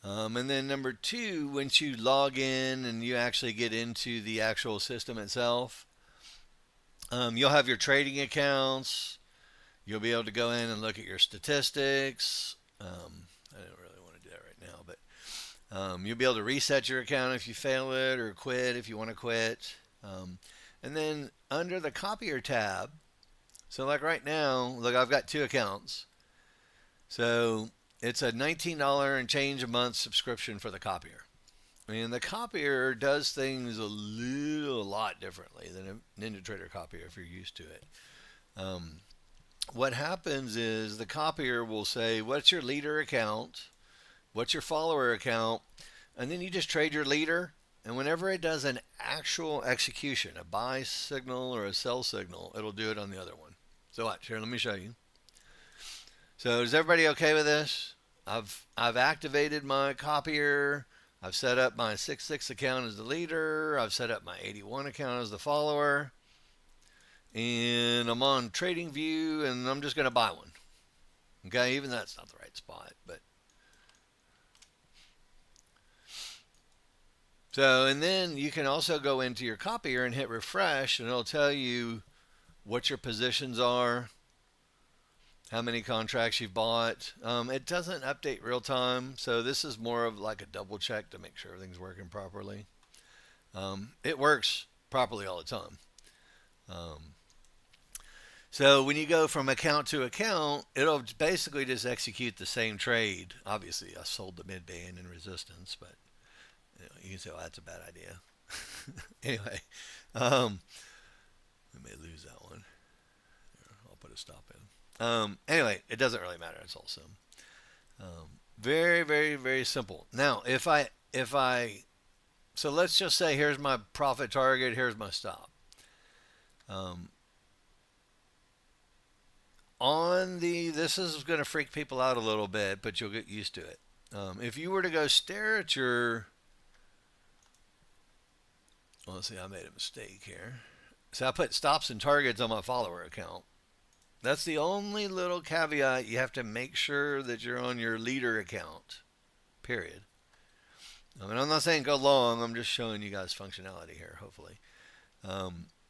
And then number two, once you log in and you actually get into the actual system itself, you'll have your trading accounts. You'll be able to go in and look at your statistics. I don't really want to do that right now, but you'll be able to reset your account if you fail it or quit if you want to quit. And then under the copier tab, so like right now, look, I've got two accounts. So it's a $19 and change a month subscription for the copier. I mean, the copier does things a lot differently than a NinjaTrader copier if you're used to it. What happens is the copier will say, what's your leader account? What's your follower account? And then you just trade your leader. And whenever it does an actual execution, a buy signal or a sell signal, it'll do it on the other one. So watch here, let me show you. So is everybody okay with this? I've activated my copier. I've set up my 66 account as the leader. I've set up my 81 account as the follower. And I'm on TradingView and I'm just going to buy one. Okay, even that's not the right spot, but so, and then you can also go into your copier and hit refresh and it'll tell you what your positions are, how many contracts you've bought. It doesn't update real time, so this is more of like a double check to make sure everything's working properly. It works properly all the time. So when you go from account to account, it'll basically just execute the same trade. Obviously, I sold the mid band in resistance, but you can say, "Oh, that's a bad idea." Anyway, we may lose that one. I'll put a stop in. Anyway, it doesn't really matter. It's all sim. Very, very, very simple. Now, so let's just say here's my profit target, here's my stop. This is going to freak people out a little bit, but you'll get used to it. If you were to go stare at your, well, let's see, I made a mistake here. So I put stops and targets on my follower account. That's the only little caveat. You have to make sure that you're on your leader account, period. I mean, I'm not saying go long. I'm just showing you guys functionality here, hopefully.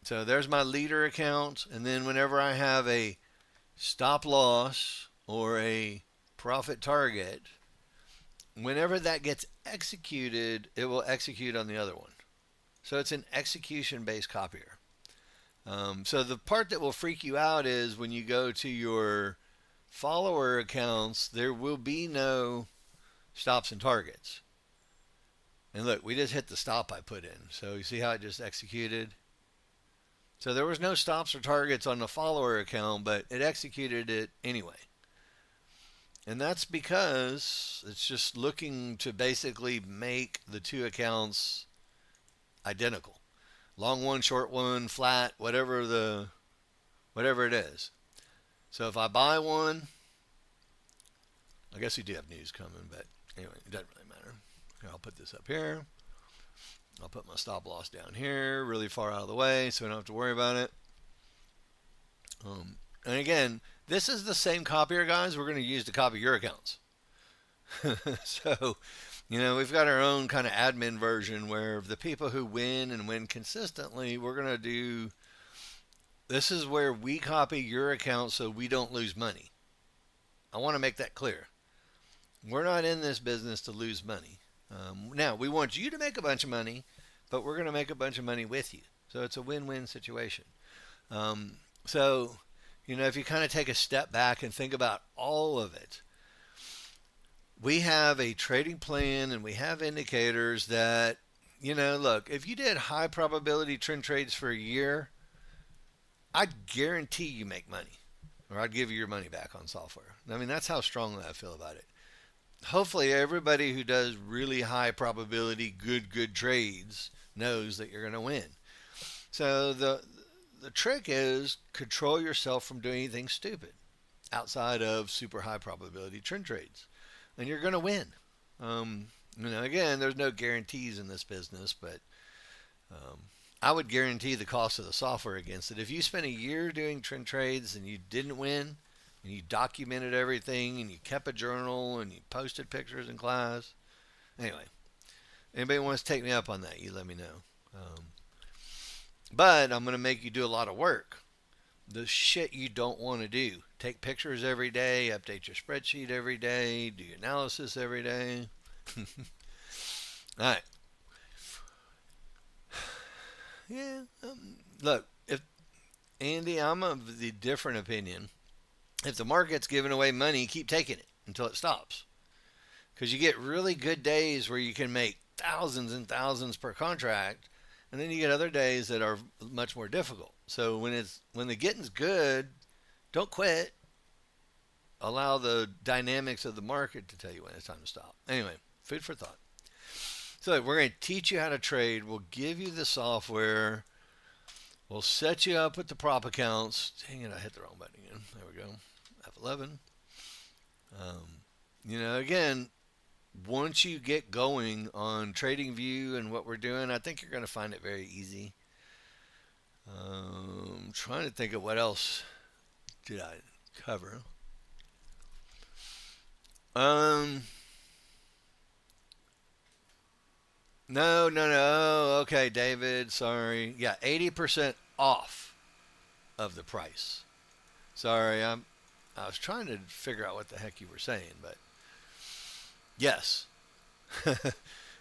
So there's my leader account. And then whenever I have a stop loss or a profit target, whenever that gets executed, it will execute on the other one. So it's an execution-based copier. So the part that will freak you out is when you go to your follower accounts, there will be no stops and targets. And look, we just hit the stop I put in. So you see how it just executed? So there was no stops or targets on the follower account, but it executed it anyway. And that's because it's just looking to basically make the two accounts identical. Long one, short one, flat, whatever it is. So if I buy one, I guess we do have news coming, but anyway, it doesn't really matter. Here, I'll put this up here. I'll put my stop loss down here, really far out of the way, so we don't have to worry about it. And again, this is the same copier, guys, we're going to use to copy your accounts. So, we've got our own kind of admin version where the people who win and win consistently, we're going to do, this is where we copy your account so we don't lose money. I want to make that clear. We're not in this business to lose money. Now, we want you to make a bunch of money, but we're going to make a bunch of money with you. So it's a win-win situation. So, if you kind of take a step back and think about all of it, we have a trading plan and we have indicators that, look, if you did high probability trend trades for a year, I'd guarantee you make money, or I'd give you your money back on software. I mean, that's how strongly I feel about it. Hopefully everybody who does really high probability good trades knows that you're going to win. So the trick is control yourself from doing anything stupid outside of super high probability trend trades, and you're going to win. Again, there's no guarantees in this business, but I would guarantee the cost of the software against it. If you spent a year doing trend trades and you didn't win, and you documented everything, and you kept a journal, and you posted pictures in class. Anyway, anybody wants to take me up on that, you let me know. But I'm going to make you do a lot of work. The shit you don't want to do. Take pictures every day, update your spreadsheet every day, do your analysis every day. All right. Yeah. Look, Andy, I'm of the different opinion. If the market's giving away money, keep taking it until it stops. Because you get really good days where you can make thousands and thousands per contract, and then you get other days that are much more difficult. So when the getting's good, don't quit. Allow the dynamics of the market to tell you when it's time to stop. Anyway, food for thought. So we're going to teach you how to trade. We'll give you the software. We'll set you up with the prop accounts. Dang it, I hit the wrong button again. There we go. F11. Again, once you get going on TradingView and what we're doing, I think you're going to find it very easy. I'm trying to think of what else did I cover. No. Okay, David, sorry. Yeah, 80% off of the price. Sorry, I was trying to figure out what the heck you were saying, but yes.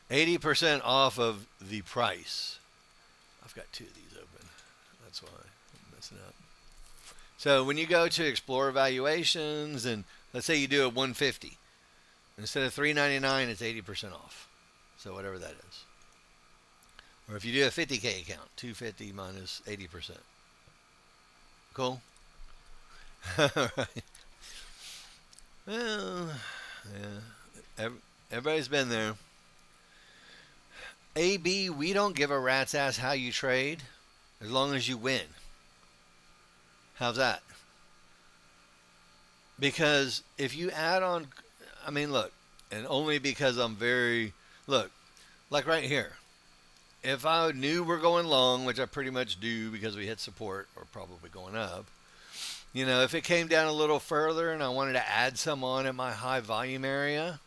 80% off of the price. I've got two of these open. That's why I'm messing up. So when you go to explore valuations, and let's say you do a 150, instead of $399, it's 80% off. So whatever that is. Or if you do a 50K account, 250 minus 80%. Cool? All right. Well, yeah. Everybody's been there. AB, we don't give a rat's ass how you trade as long as you win. How's that? Because if you add on, look, and only because look, like right here. If I knew we're going long, which I pretty much do because we hit support, or probably going up, if it came down a little further and I wanted to add some on at my high volume area,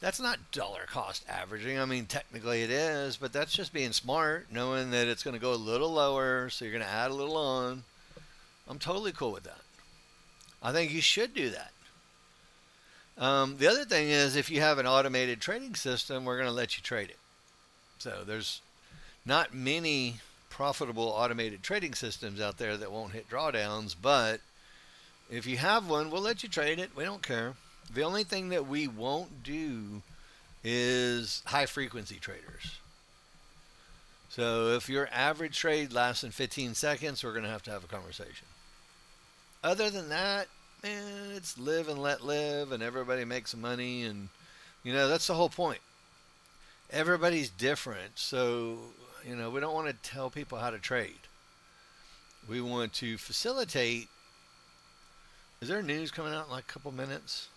that's not dollar cost averaging. Technically it is, but that's just being smart, knowing that it's going to go a little lower, so you're going to add a little on. I'm totally cool with that. I think you should do that. The other thing is, if you have an automated trading system, we're going to let you trade it. So there's not many profitable automated trading systems out there that won't hit drawdowns, but If you have one, we'll let you trade it. We don't care. The only thing that we won't do is high frequency traders. So if your average trade lasts in 15 seconds, we're going to have a conversation. Other than that, man, it's live and let live, and everybody makes money, and that's the whole point. Everybody's different, so we don't want to tell people how to trade. We want to facilitate. Is there news coming out in like a couple minutes?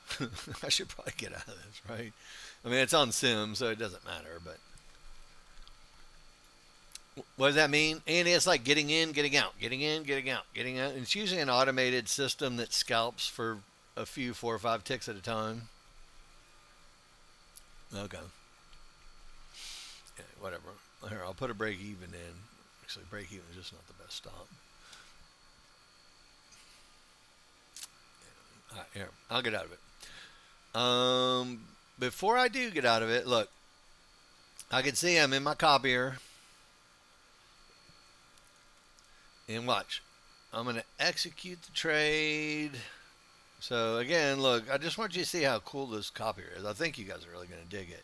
I should probably get out of this, right? I mean, it's on Sim, so it doesn't matter. But what does that mean? And it's like getting in, getting out, getting in, getting out, getting out. And it's usually an automated system that scalps for a few, 4 or 5 ticks at a time. Okay. Yeah, whatever. Here, I'll put a break even in. Actually, break even is just not the best stop. All right, here, I'll get out of it. Before I do get out of it, look, I can see I'm in my copier. And watch. I'm going to execute the trade. So again, look, I just want you to see how cool this copier is. I think you guys are really going to dig it.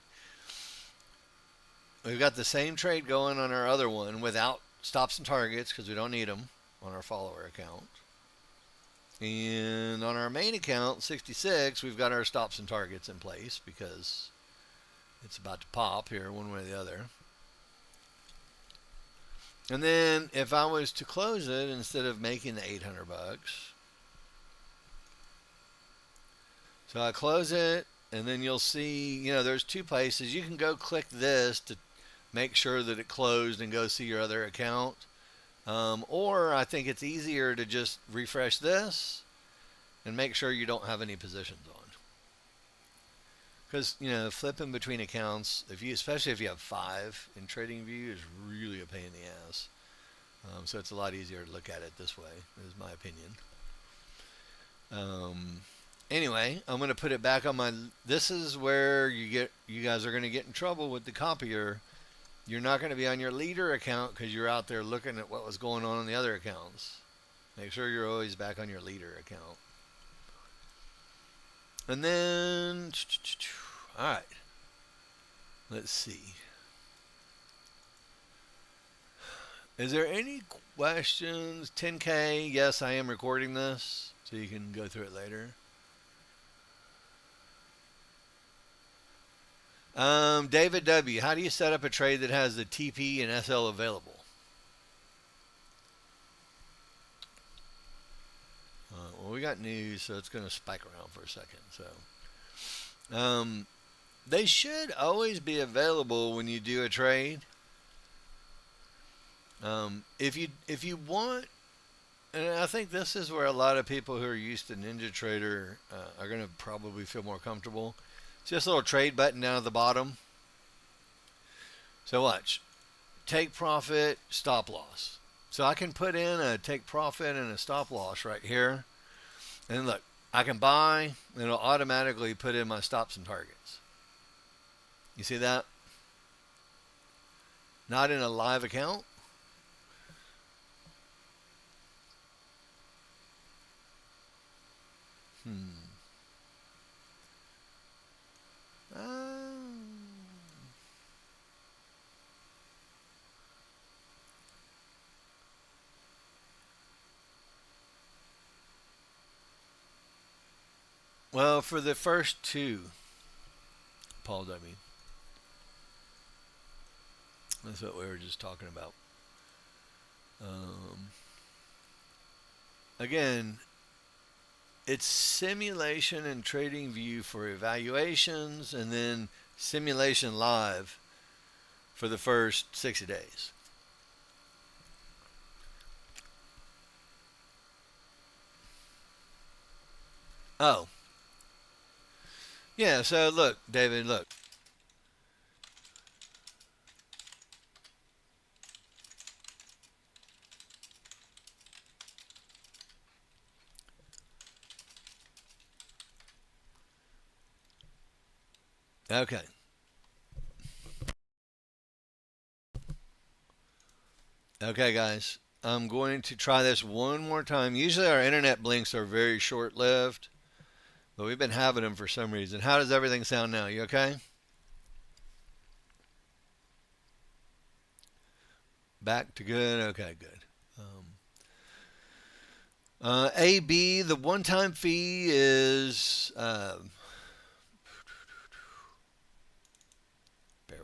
We've got the same trade going on our other one without stops and targets because we don't need them on our follower account. And on our main account, 66, we've got our stops and targets in place because it's about to pop here one way or the other. And then if I was to close it instead of making the 800 bucks, so I close it, and then you'll see, there's 2 places. You can go click this to make sure that it closed and go see your other account. Or I think it's easier to just refresh this and make sure you don't have any positions on. Because, flipping between accounts, especially if you have 5 in TradingView, is really a pain in the ass. So it's a lot easier to look at it this way, is my opinion. Anyway, I'm going to put it back on my. This is where you guys are going to get in trouble with the copier. You're not going to be on your leader account because you're out there looking at what was going on in the other accounts. Make sure you're always back on your leader account. And then, all right, let's see. Is there any questions? 10K, yes, I am recording this, so you can go through it later. David W., how do you set up a trade that has the TP and SL available? Well, we got news, so it's going to spike around for a second. So, they should always be available when you do a trade. If you want, and I think this is where a lot of people who are used to NinjaTrader are going to probably feel more comfortable. It's just a little trade button down at the bottom. So watch. Take profit, stop loss. So I can put in a take profit and a stop loss right here. And look, I can buy, and it'll automatically put in my stops and targets. You see that? Not in a live account. Well, for the first 2, Paul W. That's what we were just talking about. Again, it's simulation and TradingView for evaluations, and then simulation live for the first 60 days. Oh. Yeah, so look, David, look. Okay. Okay, guys. I'm going to try this one more time. Usually our internet blinks are very short-lived, but we've been having them for some reason. How does everything sound now? You okay? Back to good? Okay, good. AB, the one-time fee is, bear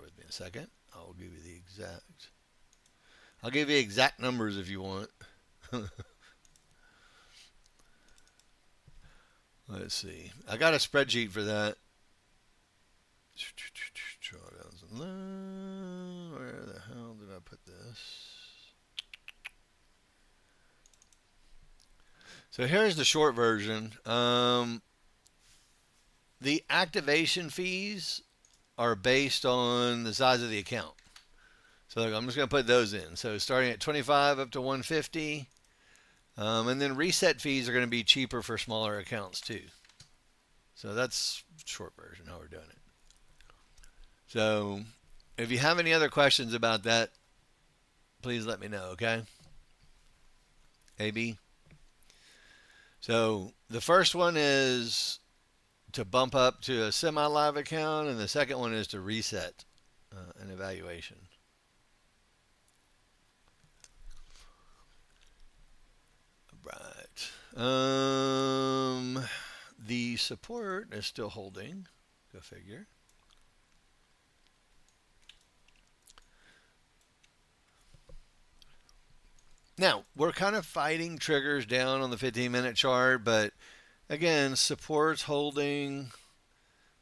with me a second. I'll give you the exact. I'll give you exact numbers if you want. Let's see. I got a spreadsheet for that. Where the hell did I put this? So here's the short version. The activation fees are based on the size of the account. So I'm just going to put those in. So starting at 25 up to 150. And then reset fees are going to be cheaper for smaller accounts too. So that's short version how we're doing it. So if you have any other questions about that, please let me know, okay? AB. So the first one is to bump up to a semi-live account, and the second one is to reset an evaluation. Right. The support is still holding. Go figure. Now, we're kind of fighting triggers down on the 15-minute chart, but again, support's holding.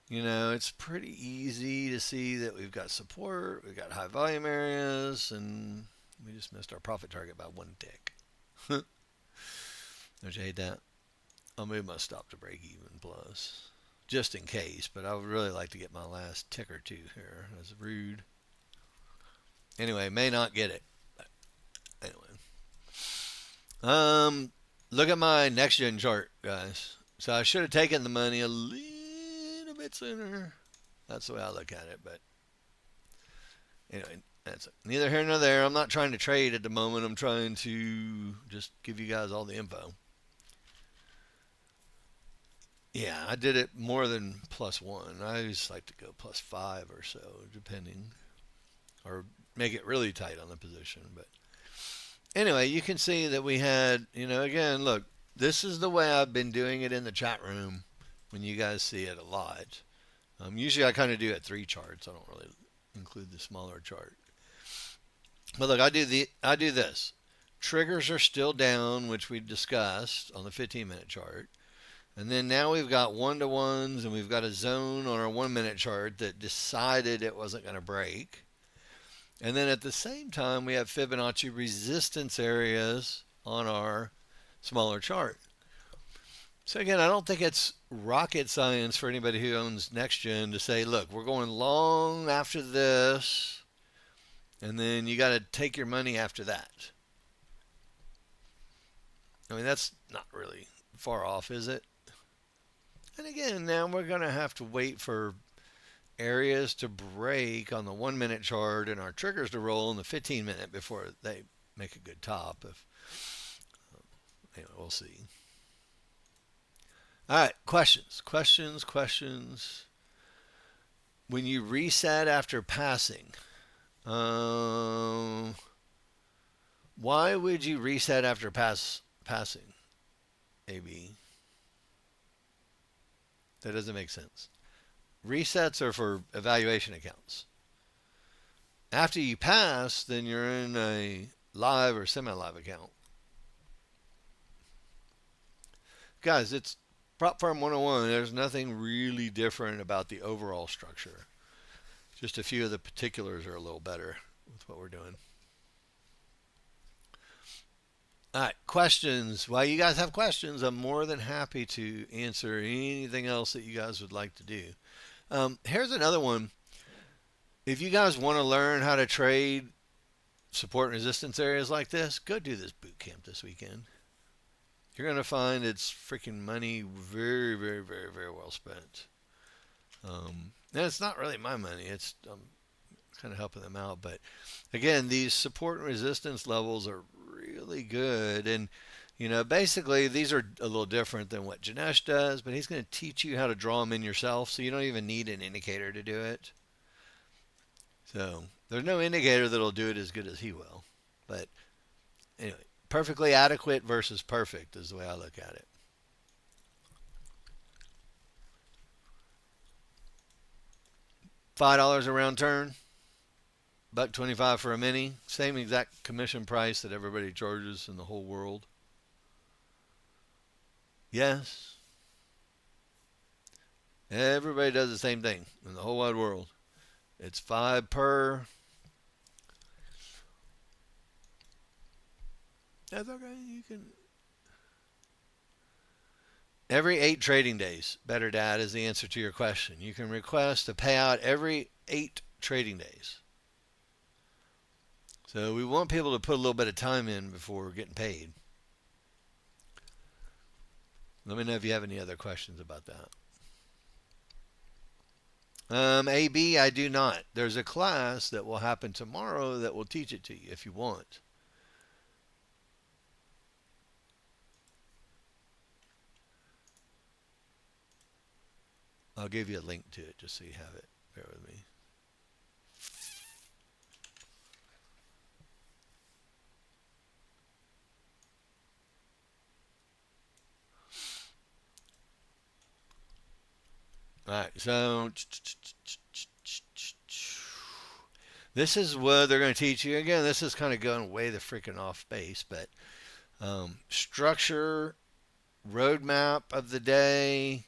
You know, it's pretty easy to see that we've got support, we've got high volume areas, and we just missed our profit target by one tick. Don't you hate that? I'll move my stop to break even plus, just in case, but I would really like to get my last tick or two here. That's rude. Anyway, may not get it. But anyway. Look at my Nexgen chart, guys. So I should have taken the money a little bit sooner. That's the way I look at it, but anyway, that's it. Neither here nor there. I'm not trying to trade at the moment. I'm trying to just give you guys all the info. Yeah, I did it more than +1. I just like to go +5 or so, depending, or make it really tight on the position. But anyway, you can see that we had, again, look, this is the way I've been doing it in the chat room when you guys see it a lot. Usually I kind of do it 3 charts. I don't really include the smaller chart. But look, I do this. Triggers are still down, which we discussed on the 15-minute chart. And then now we've got 1-to-1s, and we've got a zone on our 1-minute chart that decided it wasn't going to break. And then at the same time, we have Fibonacci resistance areas on our smaller chart. So again, I don't think it's rocket science for anybody who owns Nexgen to say, look, we're going long after this, and then you got to take your money after that. I mean, that's not really far off, is it? And again, now we're going to have to wait for areas to break on the 1-minute chart and our triggers to roll in the 15-minute before they make a good top. Anyway, we'll see. All right, questions. When you reset after passing, why would you reset after passing, AB? That doesn't make sense. Resets are for evaluation accounts. After you pass, then you're in a live or semi-live account. Guys, it's Prop Firm 101. There's nothing really different about the overall structure. Just a few of the particulars are a little better with what we're doing. All right, questions. While you guys have questions, I'm more than happy to answer anything else that you guys would like to do. Here's another one. If you guys want to learn how to trade support and resistance areas like this, go do this boot camp this weekend. You're going to find it's freaking money very, very, very, very well spent. And it's not really my money. It's kind of helping them out. But again, these support and resistance levels are really good. And basically these are a little different than what Janesh does, but he's going to teach you how to draw them in yourself, so you don't even need an indicator to do it. So there's no indicator that'll do it as good as he will. But anyway, perfectly adequate versus perfect is the way I look at it. $5 a round turn, $1.25 for a mini, same exact commission price that everybody charges in the whole world. Yes, everybody does the same thing in the whole wide world. It's 5 per. That's okay. You can. Every 8 trading days, Better Dad, is the answer to your question. You can request a payout every 8 trading days. So we want people to put a little bit of time in before getting paid. Let me know if you have any other questions about that. AB, I do not. There's a class that will happen tomorrow that will teach it to you if you want. I'll give you a link to it just so you have it. Bear with me. All right, so this is what they're going to teach you. Again, this is kind of going way the freaking off base, but structure, roadmap of the day.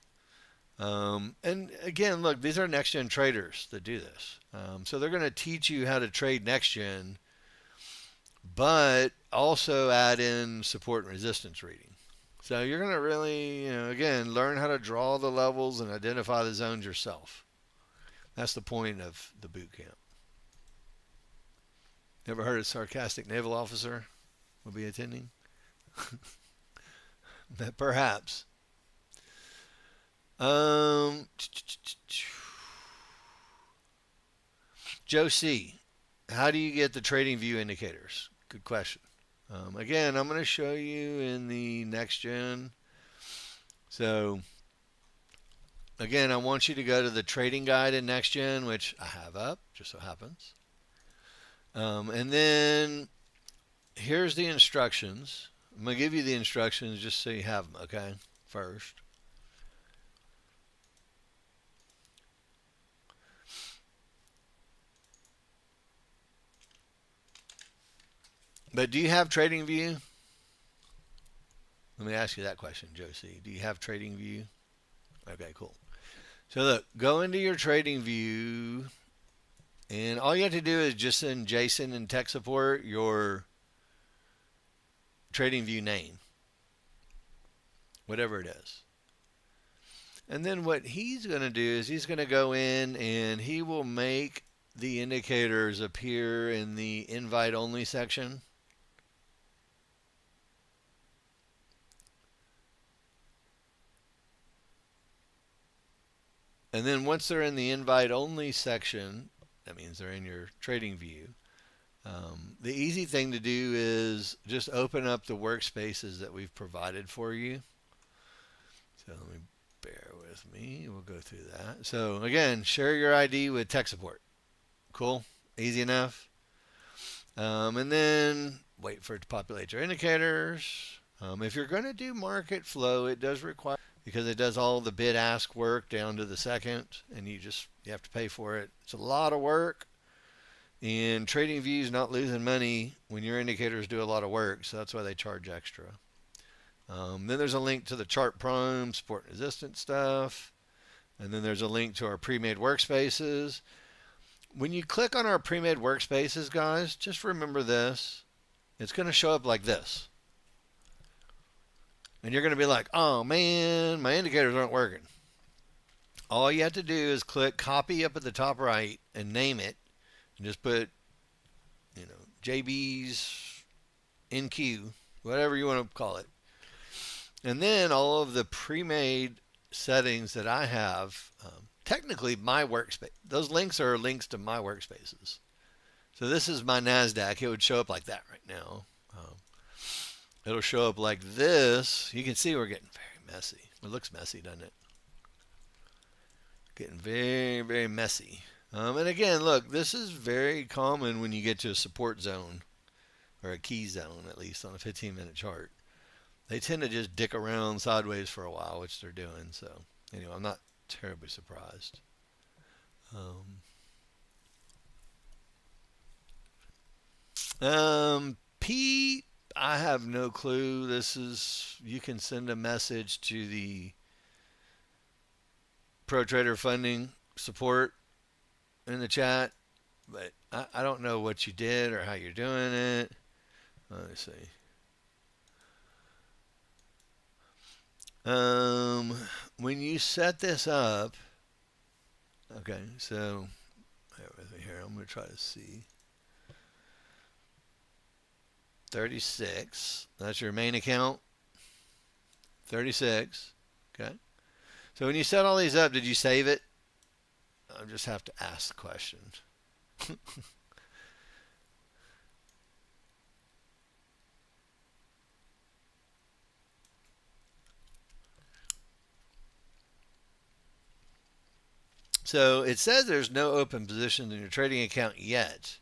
And again, look, these are next gen traders that do this. So they're going to teach you how to trade next gen, but also add in support and resistance reading. So you're going to really, again, learn how to draw the levels and identify the zones yourself. That's the point of the boot camp. Never heard a sarcastic naval officer will be attending? Perhaps. Joe C., how do you get the trading view indicators? Good question. Again, I'm going to show you in the Nexgen. So, again, I want you to go to the trading guide in Nexgen, which I have up, just so happens. And then here's the instructions. I'm going to give you the instructions just so you have them, okay, first. But do you have TradingView? Let me ask you that question, Josie. Do you have TradingView? Okay, cool. So look, go into your TradingView, and all you have to do is just send Jason in tech support your TradingView name, whatever it is. And then what he's going to do is he's going to go in and he will make the indicators appear in the invite only section. And then once they're in the invite only section, that means they're in your trading view. The easy thing to do is just open up the workspaces that we've provided for you. So let me bear with me. We'll go through that. So again, share your ID with tech support. Cool. Easy enough. And then wait for it to populate your indicators. If you're going to do market flow, it does require, because it does all the bid ask work down to the second, and you have to pay for it. It's a lot of work. And TradingView is not losing money when your indicators do a lot of work, so that's why they charge extra. Then there's a link to the chart prom, support and resistance stuff. And then there's a link to our pre-made workspaces. When you click on our pre-made workspaces, guys, just remember this. It's going to show up like this. And you're going to be like, oh man, my indicators aren't working. All you have to do is click copy up at the top right and name it. And just put, JB's NQ, whatever you want to call it. And then all of the pre-made settings that I have, technically my workspace, those links are links to my workspaces. So this is my NASDAQ. It would show up like that right now. it'll show up like this. You can see we're getting very messy. It looks messy, doesn't it? Getting very, very messy. And again, look, this is very common when you get to a support zone or a key zone, at least on a 15-minute chart. They tend to just dick around sideways for a while, which they're doing. So, anyway, I'm not terribly surprised. Pete, I have no clue. This is, you can send a message to the Pro Trader Funding support in the chat, but I don't know what you did or how you're doing it. Let me see. When you set this up, okay, so here, I'm going to try to see. 36, that's your main account. 36, okay. So when you set all these up, did you save it? I just have to ask the question. So it says there's no open positions in your trading account yet.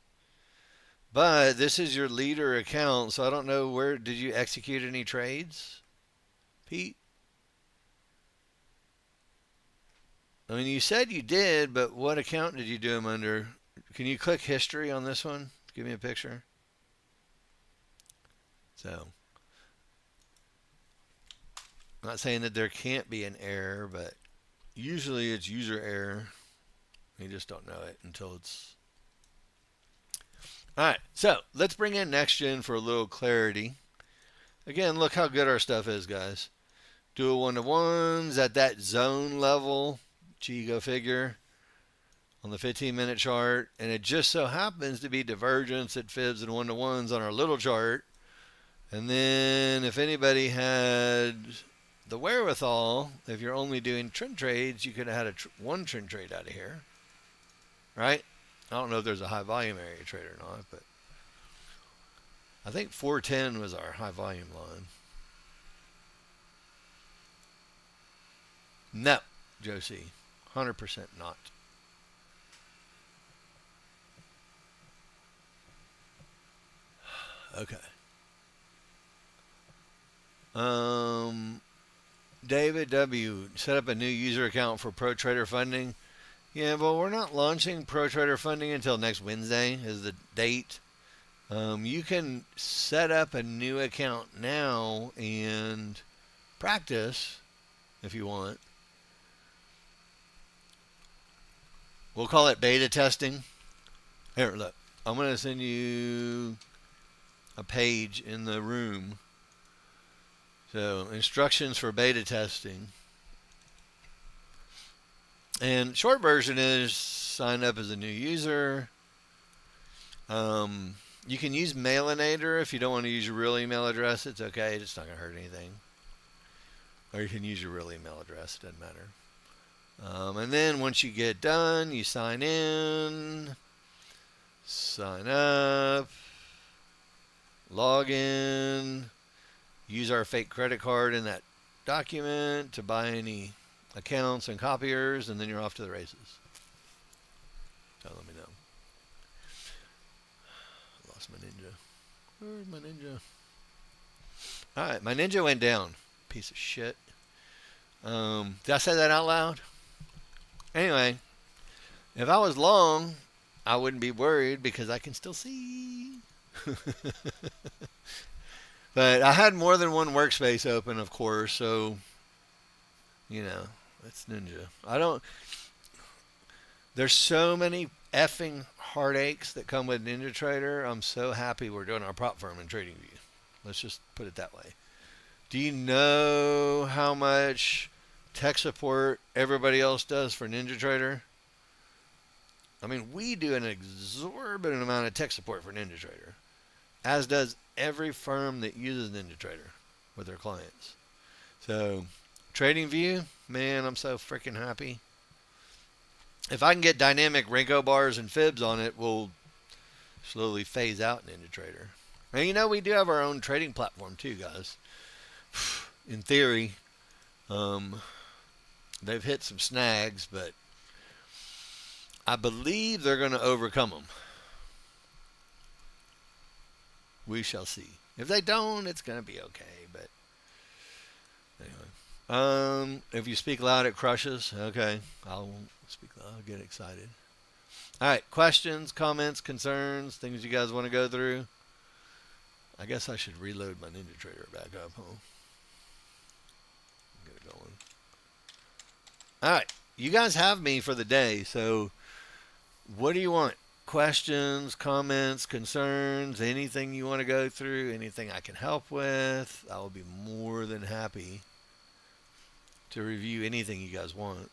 But this is your leader account, so I don't know where, did you execute any trades, Pete? I mean, you said you did, but what account did you do them under? Can you click history on this one? Give me a picture. So, I'm not saying that there can't be an error, but usually it's user error. You just don't know it until it's... All right, so let's bring in Nexgen for a little clarity. Again, look how good our stuff is, guys. Do a one-to-ones at that zone level. Gee, go figure. On the 15-minute chart. And it just so happens to be divergence at fibs and one-to-ones on our little chart. And then if anybody had the wherewithal, if you're only doing trend trades, you could have had one trend trade out of here. Right? I don't know if there's a high volume area trade or not, but I think 410 was our high volume line. No, Josie, 100% not. Okay. David W. set up a new user account for Pro Trader Funding. Yeah, but we're not launching Pro Trader Funding until next Wednesday is the date. You can set up a new account now and practice if you want. We'll call it beta testing. Here, look. I'm going to send you a page in the room. So, instructions for beta testing. And short version is sign up as a new user. You can use Mailinator if you don't want to use your real email address. It's okay. It's not going to hurt anything. Or you can use your real email address. It doesn't matter. And then once you get done, you sign in, sign up, log in, use our fake credit card in that document to buy any accounts and copiers, and then you're off to the races. So let me know. Lost my ninja. Where's my ninja? Alright, my ninja went down. Piece of shit. Did I say that out loud? Anyway, if I was long, I wouldn't be worried because I can still see. But I had more than one workspace open, of course, so, you know, that's Ninja. There's so many effing heartaches that come with Ninja Trader. I'm so happy we're doing our prop firm in TradingView. Let's just put it that way. Do you know how much tech support everybody else does for Ninja Trader? I mean, we do an exorbitant amount of tech support for Ninja Trader, as does every firm that uses Ninja Trader with their clients. So, TradingView, man, I'm so freaking happy. If I can get dynamic Renko bars and fibs on it, we'll slowly phase out Ninja Trader. And we do have our own trading platform too, guys. In theory, um, they've hit some snags, but I believe they're going to overcome them. We shall see. If they don't, it's going to be okay. But anyway, if you speak loud, it crushes. Okay, I'll speak loud. I'll get excited. All right, questions, comments, concerns, things you guys want to go through. I guess I should reload my Ninja Trader back up, huh? Get it going. All right, you guys have me for the day, so what do you want? Questions, comments, concerns, anything you want to go through, anything I can help with? I will be more than happy to review anything you guys want.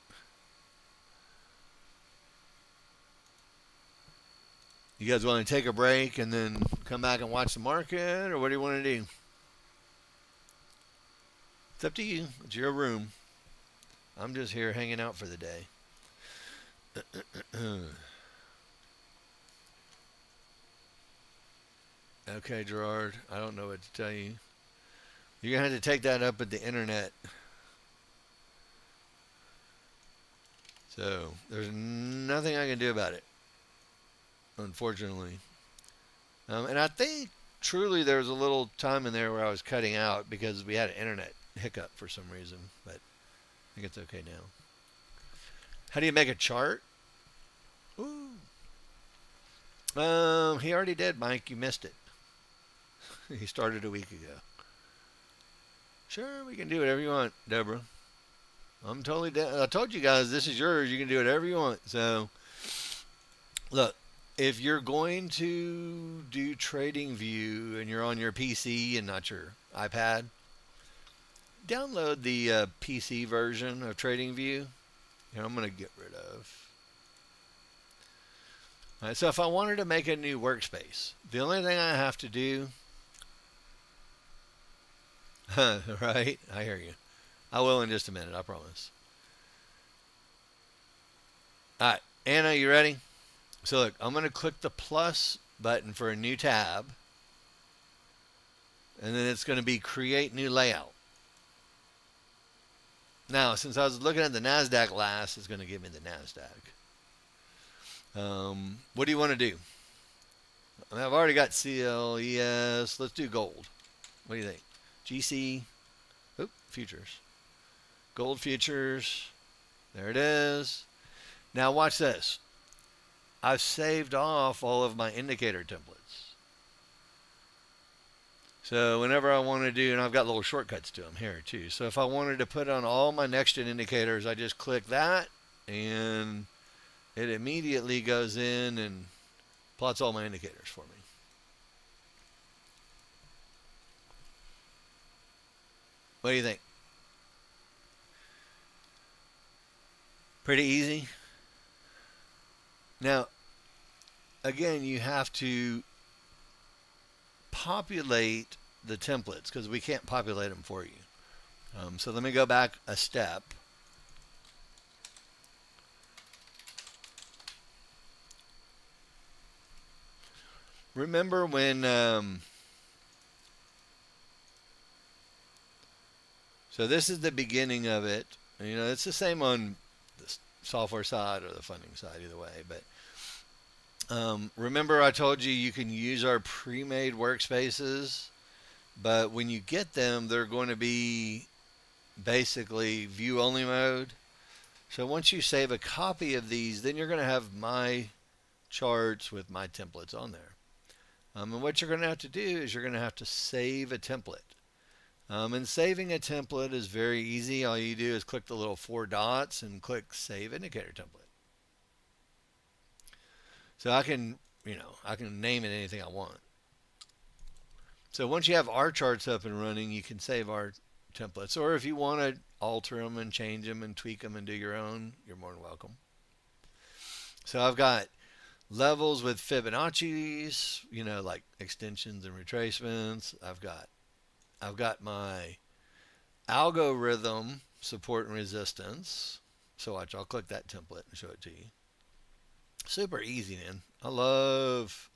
You guys want to take a break and then come back and watch the market, or what do you want to do? It's up to you. It's your room. I'm just here hanging out for the day. Okay, Gerard, I don't know what to tell you. You're going to have to take that up with the internet. So, there's nothing I can do about it, unfortunately. And I think truly there was a little time in there where I was cutting out because we had an internet hiccup for some reason, but I think it's okay now. How do you make a chart? Ooh. He already did, Mike. You missed it. He started a week ago. Sure, we can do whatever you want, Deborah. I'm totally down. I told you guys this is yours. You can do whatever you want. So, look, if you're going to do TradingView and you're on your PC and not your iPad, download the PC version of TradingView. I'm going to get rid of. All right, so if I wanted to make a new workspace, the only thing I have to do, right? I hear you. I will in just a minute, I promise. All right, Anna, you ready? So look, I'm going to click the plus button for a new tab, and then it's going to be create new layout. Now, since I was looking at the NASDAQ last, it's going to give me the NASDAQ. What do you want to do? I mean, I've already got CLES. Let's do gold. What do you think? GC. Oop, futures. Gold futures. There it is. Now watch this. I've saved off all of my indicator templates. So whenever I want to do, and I've got little shortcuts to them here too. So if I wanted to put on all my Nexgen indicators, I just click that and it immediately goes in and plots all my indicators for me. What do you think? Pretty easy. Now, again, you have to populate the templates because we can't populate them for you. So let me go back a step. Remember when so this is the beginning of it. It's the same on the software side or the funding side, either way. But remember I told you you can use our pre-made workspaces, but when you get them, they're going to be basically view-only mode. So once you save a copy of these, then you're going to have my charts with my templates on there. And what you're going to have to do is you're going to have to save a template. And saving a template is very easy. All you do is click the little 4 dots and click Save Indicator Template. So I can name it anything I want. So once you have our charts up and running, you can save our templates. Or if you want to alter them and change them and tweak them and do your own, you're more than welcome. So I've got levels with Fibonacci's, like extensions and retracements. I've got my algorithm support and resistance. So watch, I'll click that template and show it to you. Super easy, man. I love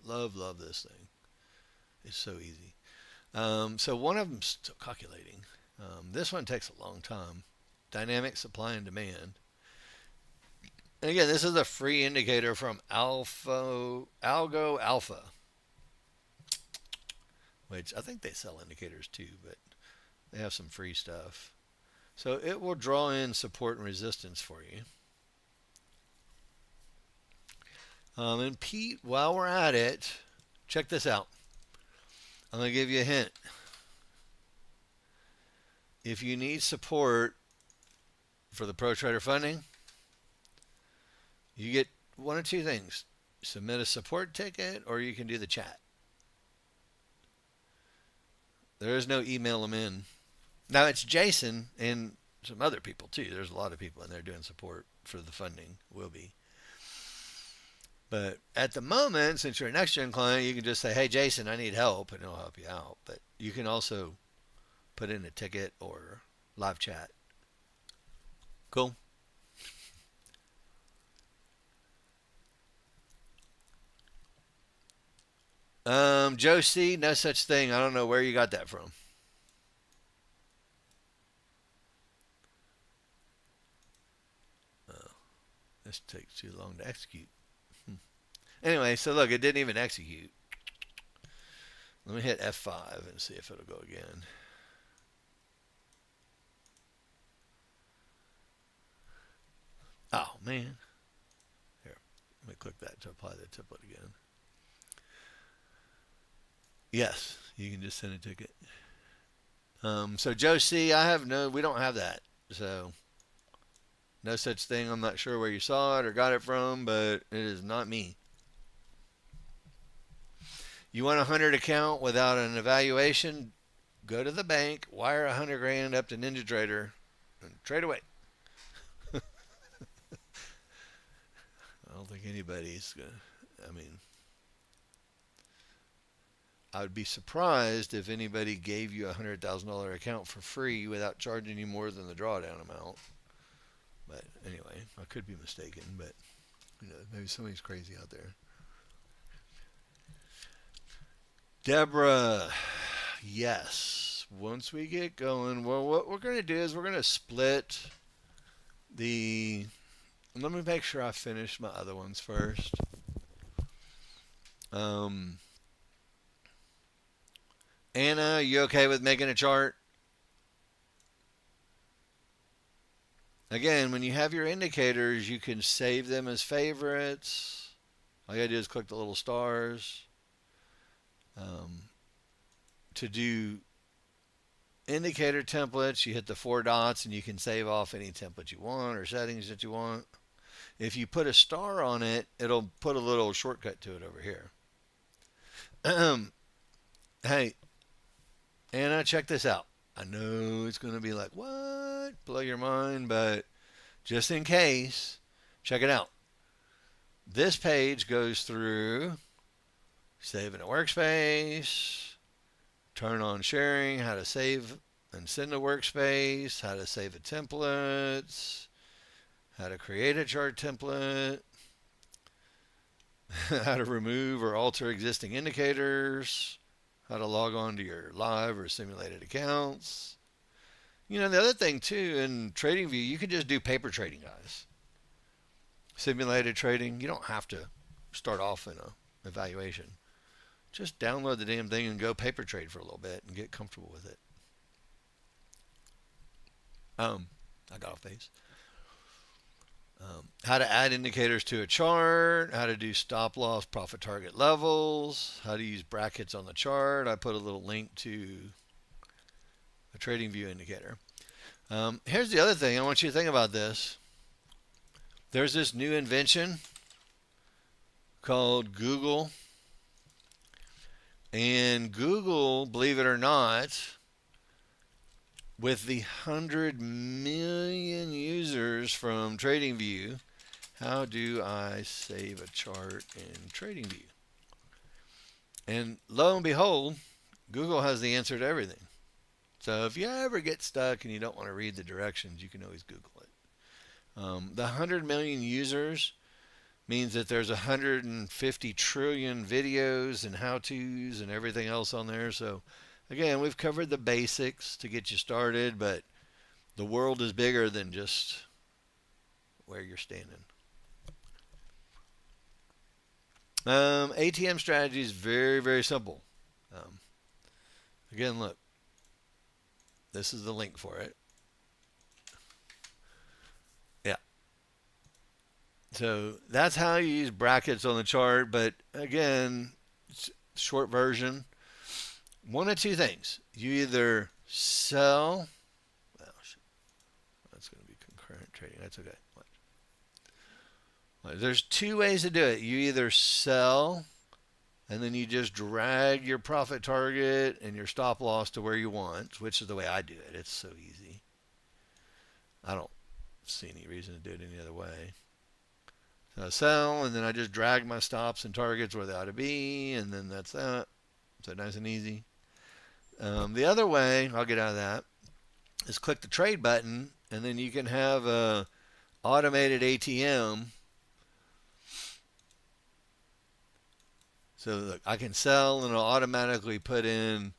this thing. It's so easy. So one of them's still calculating. This one takes a long time. Dynamic supply and demand. And again, this is a free indicator from Algo Alpha, which I think they sell indicators too, but they have some free stuff. So it will draw in support and resistance for you. And Pete, while we're at it, check this out. I'm going to give you a hint. If you need support for the Pro Trader funding, you get one of two things. Submit a support ticket or you can do the chat. There is no email them in. Now it's Jason and some other people too. There's a lot of people in there doing support for the funding. Will be. But at the moment, since you're a Nexgen client, you can just say, hey, Jason, I need help, and he'll help you out. But you can also put in a ticket or live chat. Cool. Joe C, no such thing. I don't know where you got that from. Oh, this takes too long to execute. Anyway, so look, it didn't even execute. Let me hit F5 and see if it'll go again. Oh, man. Here, let me click that to apply the template again. Yes, you can just send a ticket. So Joe C, we don't have that. So no such thing. I'm not sure where you saw it or got it from, but it is not me. You want a 100 account without an evaluation? Go to the bank, wire 100 grand up to NinjaTrader, and trade away. I don't think anybody's gonna. I mean, I would be surprised if anybody gave you a $100,000 account for free without charging you more than the drawdown amount. But anyway, I could be mistaken, but maybe somebody's crazy out there. Deborah, yes. Once we get going, well, what we're going to do is we're going to split the. Let me make sure I finish my other ones first. Anna, you okay with making a chart? Again, when you have your indicators, you can save them as favorites. All you gotta do is click the little stars. To do indicator templates, you hit the four dots and you can save off any template you want or settings that you want. If you put a star on it, it'll put a little shortcut to it over here. Hey, Anna, check this out. I know it's going to be like, what? Blow your mind, but just in case, check it out. This page goes through saving a workspace, turn on sharing, how to save and send a workspace, how to save a template, how to create a chart template, how to remove or alter existing indicators, how to log on to your live or simulated accounts. The other thing too, in TradingView, you can just do paper trading, guys. Simulated trading, you don't have to start off in a evaluation. Just download the damn thing and go paper trade for a little bit and get comfortable with it. I got off base. How to add indicators to a chart, how to do stop loss profit target levels, how to use brackets on the chart. I put a little link to a TradingView indicator. Here's the other thing. I want you to think about this. There's this new invention called Google. And Google, believe it or not, with the 100 million users from TradingView, how do I save a chart in TradingView? And lo and behold, Google has the answer to everything. So if you ever get stuck and you don't want to read the directions, you can always Google it. The 100 million users means that there's 150 trillion videos and how-tos and everything else on there. So again, we've covered the basics to get you started, but the world is bigger than just where you're standing. ATM strategy is very, very simple. Um, Again, look, this is the link for it. Yeah. So that's how you use brackets on the chart. But again, short version, one of two things. You either sell, well, that's going to be concurrent trading. That's okay. There's two ways to do it. You either sell and then you just drag your profit target and your stop loss to where you want, which is the way I do it. It's so easy. I don't see any reason to do it any other way. So I sell, and then I just drag my stops and targets where they ought to be, and then that's that. So nice and easy. The other way, I'll get out of that, is click the trade button, and then you can have a automated ATM. So look, I can sell, and it'll automatically put in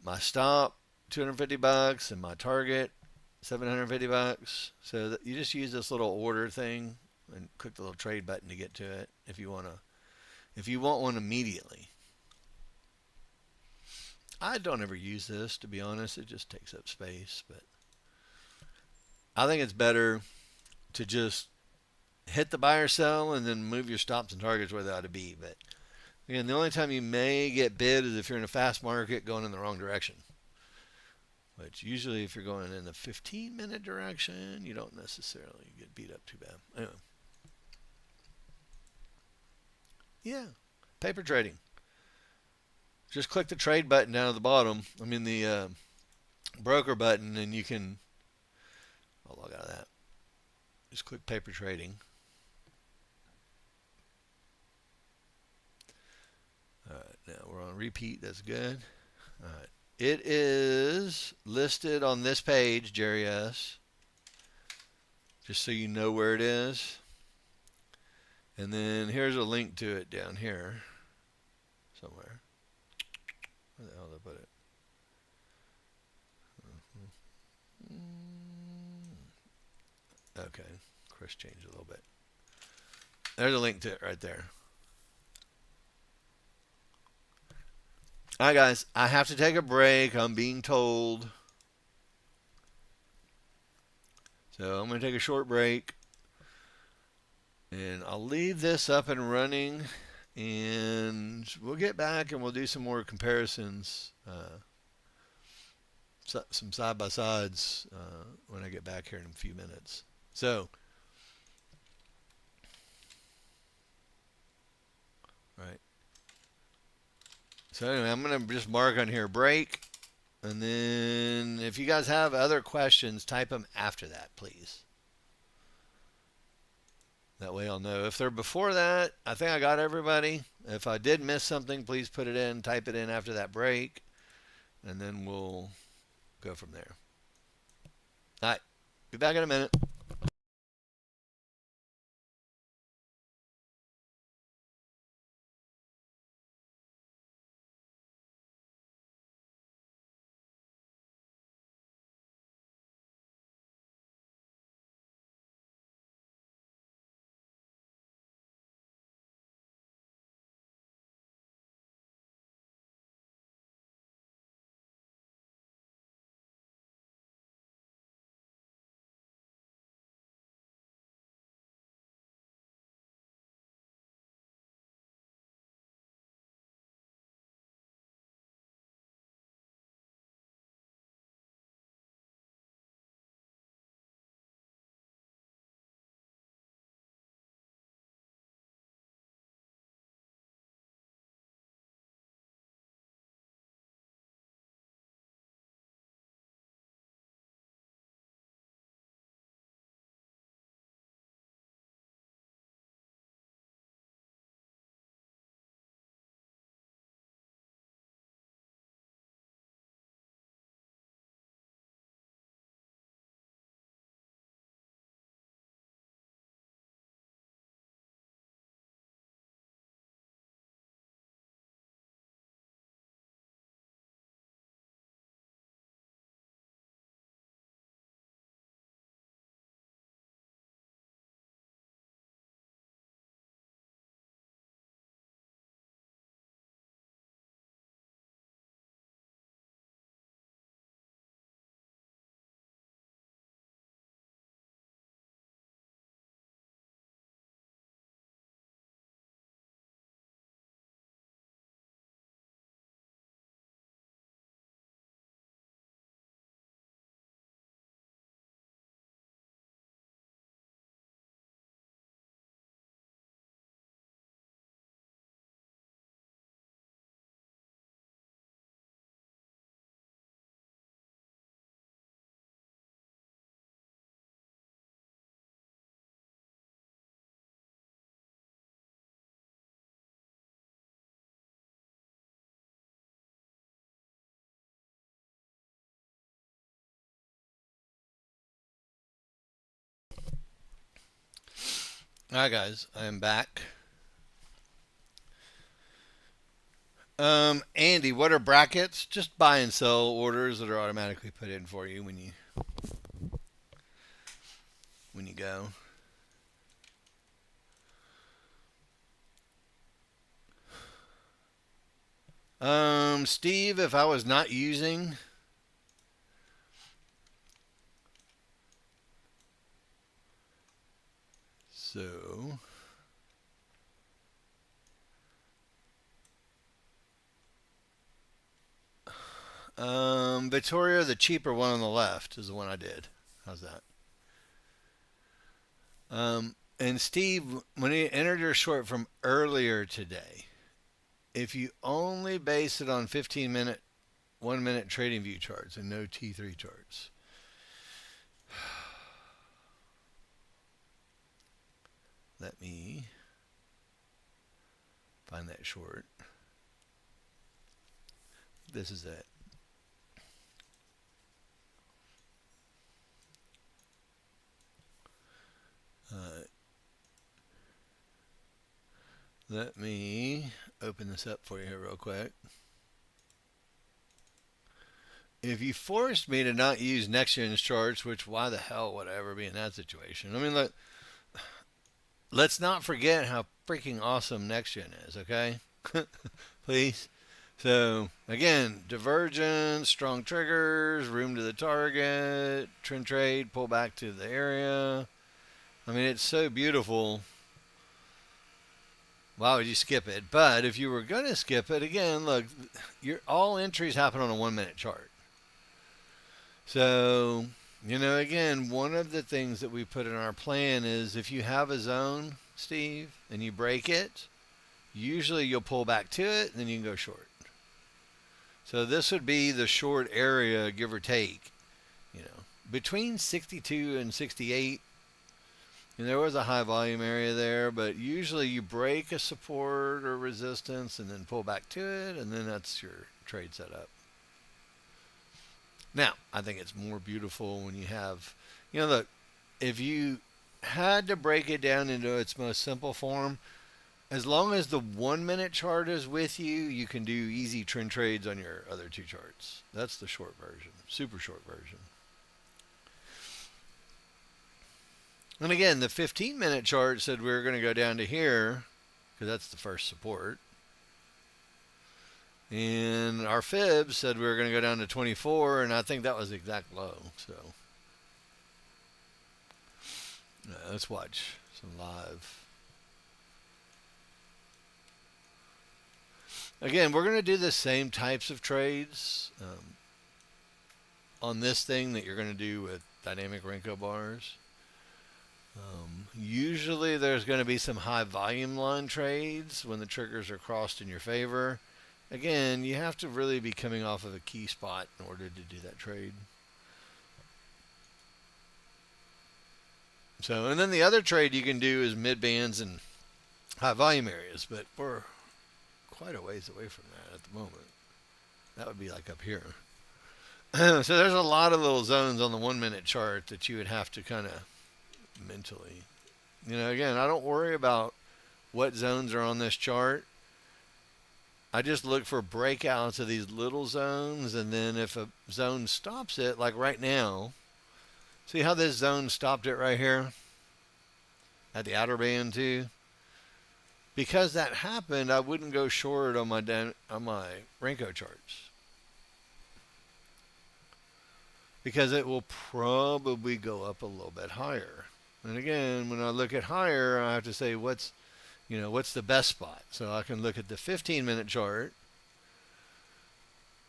my stop, $250, and my target, $750. So that you just use this little order thing and click the little trade button to get to it if you want one immediately. I don't ever use this, to be honest. It just takes up space, but I think it's better to just hit the buy or sell and then move your stops and targets where they ought to be. But again, the only time you may get bid is if you're in a fast market going in the wrong direction. Which usually if you're going in the 15-minute direction, you don't necessarily get beat up too bad. Anyway. Yeah, paper trading. Just click the trade button down at the bottom. I mean the broker button, and you can. I'll log out of that. Just click paper trading. All right, now we're on repeat. That's good. All right. It is listed on this page, Jerry S. Just so you know where it is. And then here's a link to it down here somewhere. Where the hell did I put it? Okay, Chris changed a little bit. There's a link to it right there. All right, guys, I have to take a break. I'm being told. So I'm going to take a short break. And I'll leave this up and running. And we'll get back and we'll do some more comparisons. Some side-by-sides when I get back here in a few minutes. So, right. So anyway, I'm going to just mark on here break. And then if you guys have other questions, type them after that, please. That way I'll know. If they're before that, I think I got everybody. If I did miss something, please put it in, type it in after that break. And then we'll go from there. All right. Be back in a minute. All right, guys, I am back. Andy, what are brackets? Just buy and sell orders that are automatically put in for you when you go. Steve, if I was not using so Victoria, the cheaper one on the left is the one I did. How's that? And Steve, when you entered your short from earlier today, if you only base it on 15-minute, 1 minute trading view charts and no T3 charts, let me find that short. This is it. Uh, Let me open this up for you here real quick. If you forced me to not use Nexgen's charts, which why the hell would I ever be in that situation? I mean, look, let's not forget how freaking awesome Nexgen is, okay? Please. So, again, divergence, strong triggers, room to the target, trend trade, pull back to the area. I mean, it's so beautiful. Why would you skip it? But if you were going to skip it, again, look, all entries happen on a 1 minute chart. So, again, one of the things that we put in our plan is if you have a zone, Steve, and you break it, usually you'll pull back to it and then you can go short. So this would be the short area, give or take, between 62 and 68. And there was a high volume area there, but usually you break a support or resistance and then pull back to it, and then that's your trade setup. Now, I think it's more beautiful when you have, look, if you had to break it down into its most simple form, as long as the 1 minute chart is with you, you can do easy trend trades on your other two charts. That's the short version, super short version. And again, the 15-minute chart said we were going to go down to here because that's the first support. And our fib said we were going to go down to 24, and I think that was the exact low. So let's watch some live. Again, we're going to do the same types of trades on this thing that you're going to do with dynamic Renko bars. Usually there's going to be some high volume line trades when the triggers are crossed in your favor. Again, you have to really be coming off of a key spot in order to do that trade. So, and then the other trade you can do is mid bands and high volume areas, but we're quite a ways away from that at the moment. That would be like up here. So there's a lot of little zones on the 1 minute chart that you would have to kind of mentally, again, I don't worry about what zones are on this chart. I just look for breakouts of these little zones, and then if a zone stops it, like right now, see how this zone stopped it right here at the outer band too? Because that happened, I wouldn't go short on my Renko charts, because it will probably go up a little bit higher. And again, when I look at higher, I have to say what's the best spot. So I can look at the 15-minute chart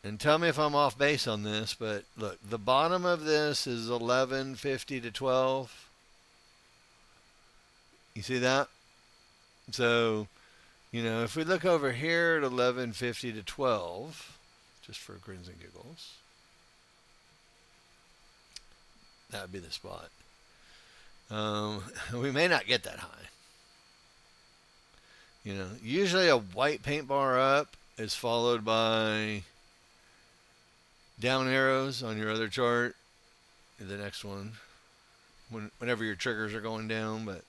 and tell me if I'm off base on this. But look, the bottom of this is 11.50 to 12. You see that? So, if we look over here at 11.50 to 12, just for grins and giggles, that would be the spot. We may not get that high. Usually a white paint bar up is followed by down arrows on your other chart. The next one, whenever your triggers are going down, but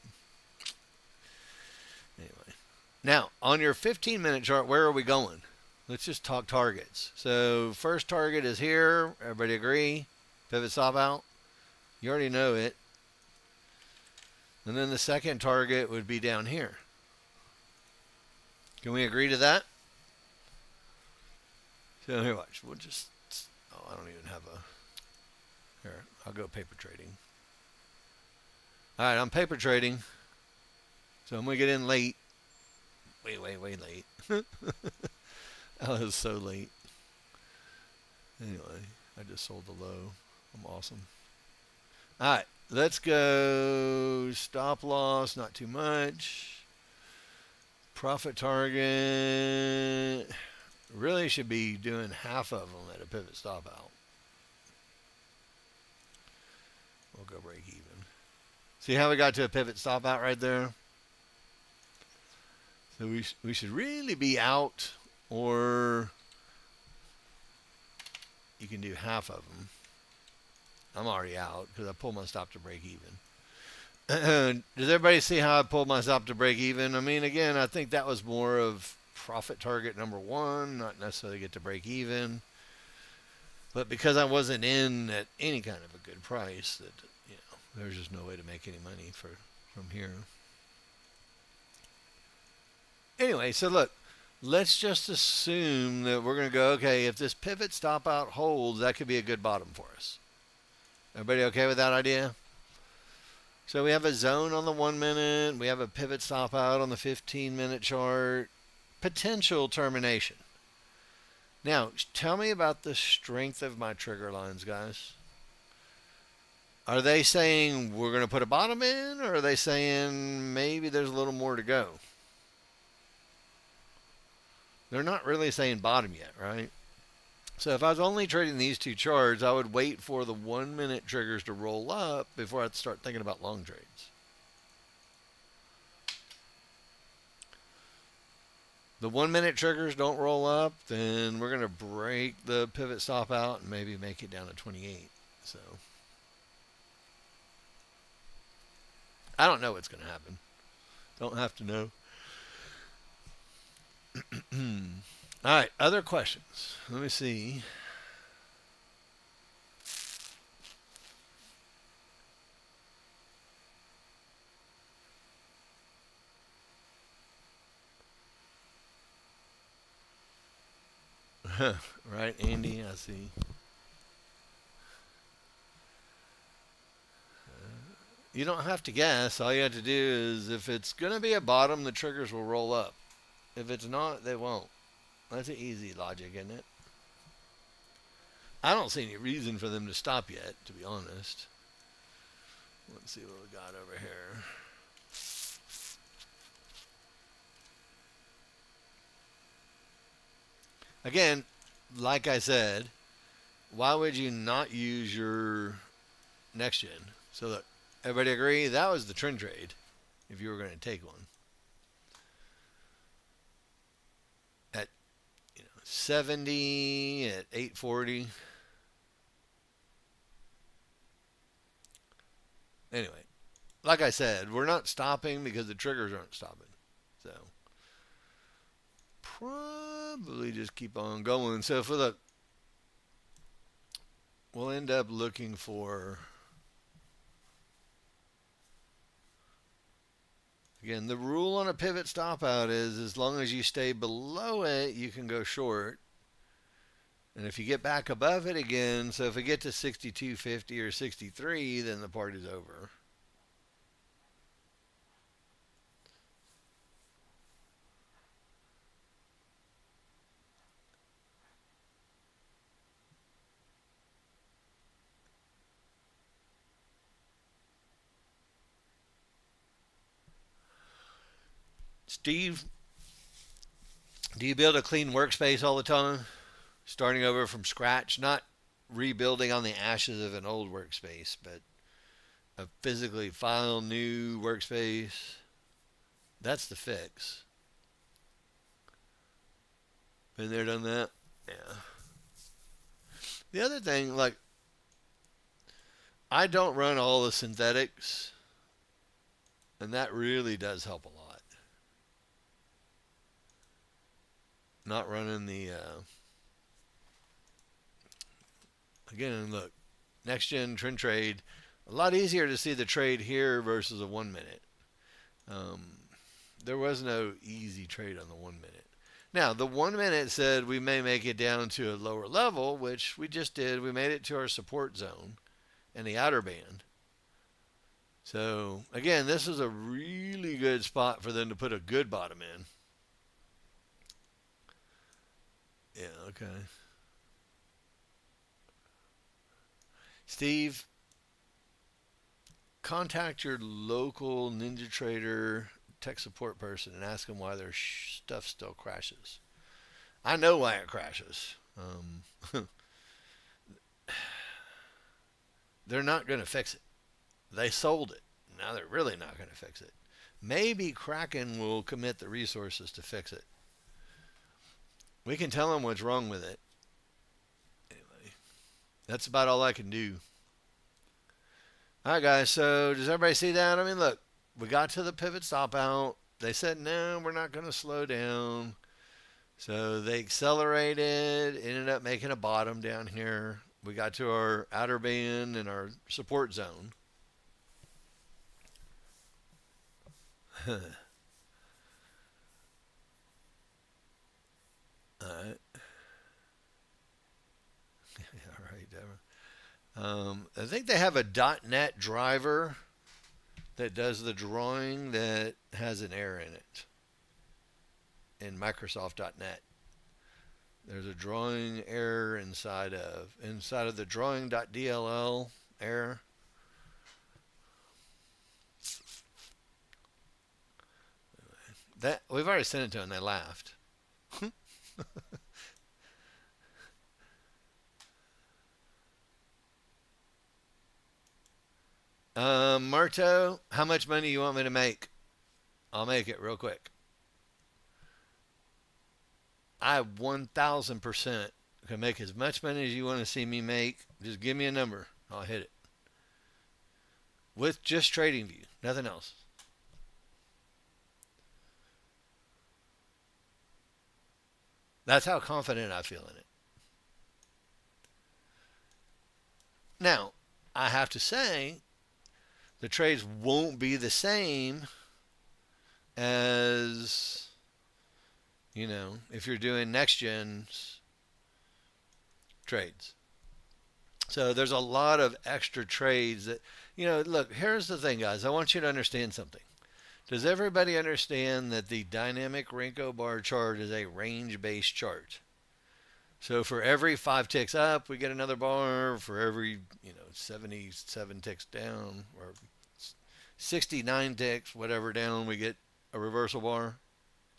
Now, on your 15-minute chart, where are we going? Let's just talk targets. So, first target is here. Everybody agree? Pivot stop out. You already know it. And then the second target would be down here. Can we agree to that? So here, watch. We'll just, oh, I don't even have a, here, I'll go paper trading. All right, I'm paper trading. So I'm going to get in late. Way late. I was so late. Anyway, I just sold the low. I'm awesome. All right, let's go stop loss, not too much. Profit target. Really should be doing half of them at a pivot stop out. We'll go break even. See how we got to a pivot stop out right there? So we should really be out, or you can do half of them. I'm already out because I pulled my stop to break even. Does everybody see how I pulled my stop to break even? I mean, again, I think that was more of profit target number one, not necessarily get to break even. But because I wasn't in at any kind of a good price, that there's just no way to make any money from here. Anyway, so look, let's just assume that we're going to go, okay, if this pivot stop out holds, that could be a good bottom for us. Everybody okay with that idea? So we have a zone on the 1 minute. We have a pivot stop out on the 15-minute chart. Potential termination. Now, tell me about the strength of my trigger lines, guys. Are they saying we're going to put a bottom in, or are they saying maybe there's a little more to go? They're not really saying bottom yet, right? So if I was only trading these two charts, I would wait for the 1 minute triggers to roll up before I'd start thinking about long trades. The 1 minute triggers don't roll up, then we're going to break the pivot stop out and maybe make it down to 28. So I don't know what's going to happen. Don't have to know. All right, other questions. Let me see. Right, Andy, I see. You don't have to guess. All you have to do is, if it's going to be a bottom, the triggers will roll up. If it's not, they won't. That's an easy logic, isn't it? I don't see any reason for them to stop yet, to be honest. Let's see what we got over here. Again, like I said, why would you not use your Nexgen? So look, everybody agree? That was the trend trade if you were going to take one. At 70, at 840. Anyway, like I said, we're not stopping because the triggers aren't stopping. So probably just keep on going. So if we look, we'll end up looking for, again, the rule on a pivot stop out is as long as you stay below it, you can go short. And if you get back above it again, so if we get to 62.50 or 63, then the party's over. Steve, do you build a clean workspace all the time? Starting over from scratch, not rebuilding on the ashes of an old workspace, but a physically file new workspace. That's the fix. Been there, done that? Yeah. The other thing, like, I don't run all the synthetics, and that really does help a lot. not running the again. Look, next gen trend trade. A lot easier to see the trade here versus a 1 minute. Um, there was no easy trade on the 1 minute. Now, the 1 minute said we may make it down to a lower level, which we just did. We made it to our support zone and the outer band. So, again, this is a really good spot for them to put a good bottom in. Yeah, okay. Steve, contact your local Ninja Trader tech support person and ask them why their stuff still crashes. I know why it crashes. They're not going to fix it. They sold it. Now they're really not going to fix it. Maybe Kraken will commit the resources to fix it. We can tell them what's wrong with it. Anyway, that's about all I can do. All right, guys. So does everybody see that? I mean, look, we got to the pivot stop out. They said, no, we're not going to slow down. So they accelerated, ended up making a bottom down here. We got to our outer band and our support zone. All right. All right, Deborah. I think they have a .NET driver that does the drawing that has an error in it in Microsoft.NET. There's a drawing error inside of the drawing.dll error. That we've already sent it to them. They laughed. Marto, how much money you want me to make? I'll make it real quick. I 1,000% can make as much money as you want to see me make. Just give me a number. I'll hit it. With just TradingView, nothing else. That's how confident I feel in it. Now, I have to say, the trades won't be the same as, if you're doing next gen's trades. So there's a lot of extra trades that, look, here's the thing, guys. I want you to understand something. Does everybody understand that the dynamic Renko bar chart is a range-based chart? So for every 5 ticks up, we get another bar. For every, 77 ticks down, or 69 ticks, whatever down, we get a reversal bar.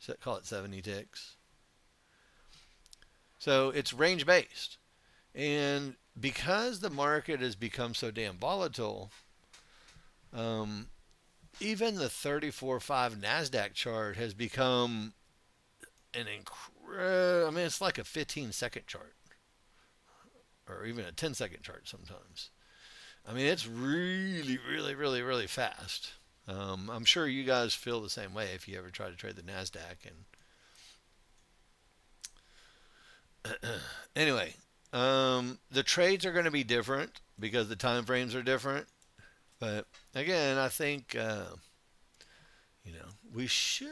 So call it 70 ticks. So it's range-based. And because the market has become so damn volatile, even the 34.5 NASDAQ chart has become an incredible, it's like a 15-second chart, or even a 10-second chart sometimes. It's really, really, really, really fast. I'm sure you guys feel the same way if you ever try to trade the NASDAQ. And anyway, the trades are going to be different because the time frames are different. But again, I think we should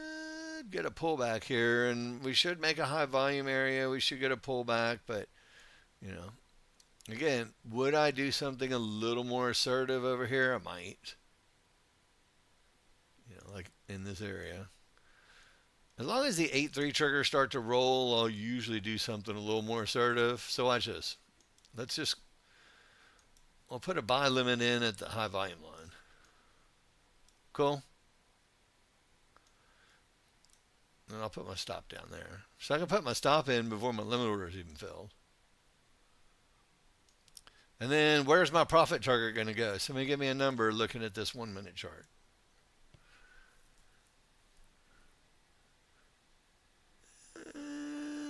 get a pullback here, and we should make a high volume area. We should get a pullback, but again, would I do something a little more assertive over here? I might. Like in this area. As long as the 8-3 triggers start to roll, I'll usually do something a little more assertive. So watch this. I'll put a buy limit in at the high volume line. Cool. And I'll put my stop down there. So I can put my stop in before my limit order is even filled. And then where's my profit target going to go? Somebody give me a number looking at this 1 minute chart.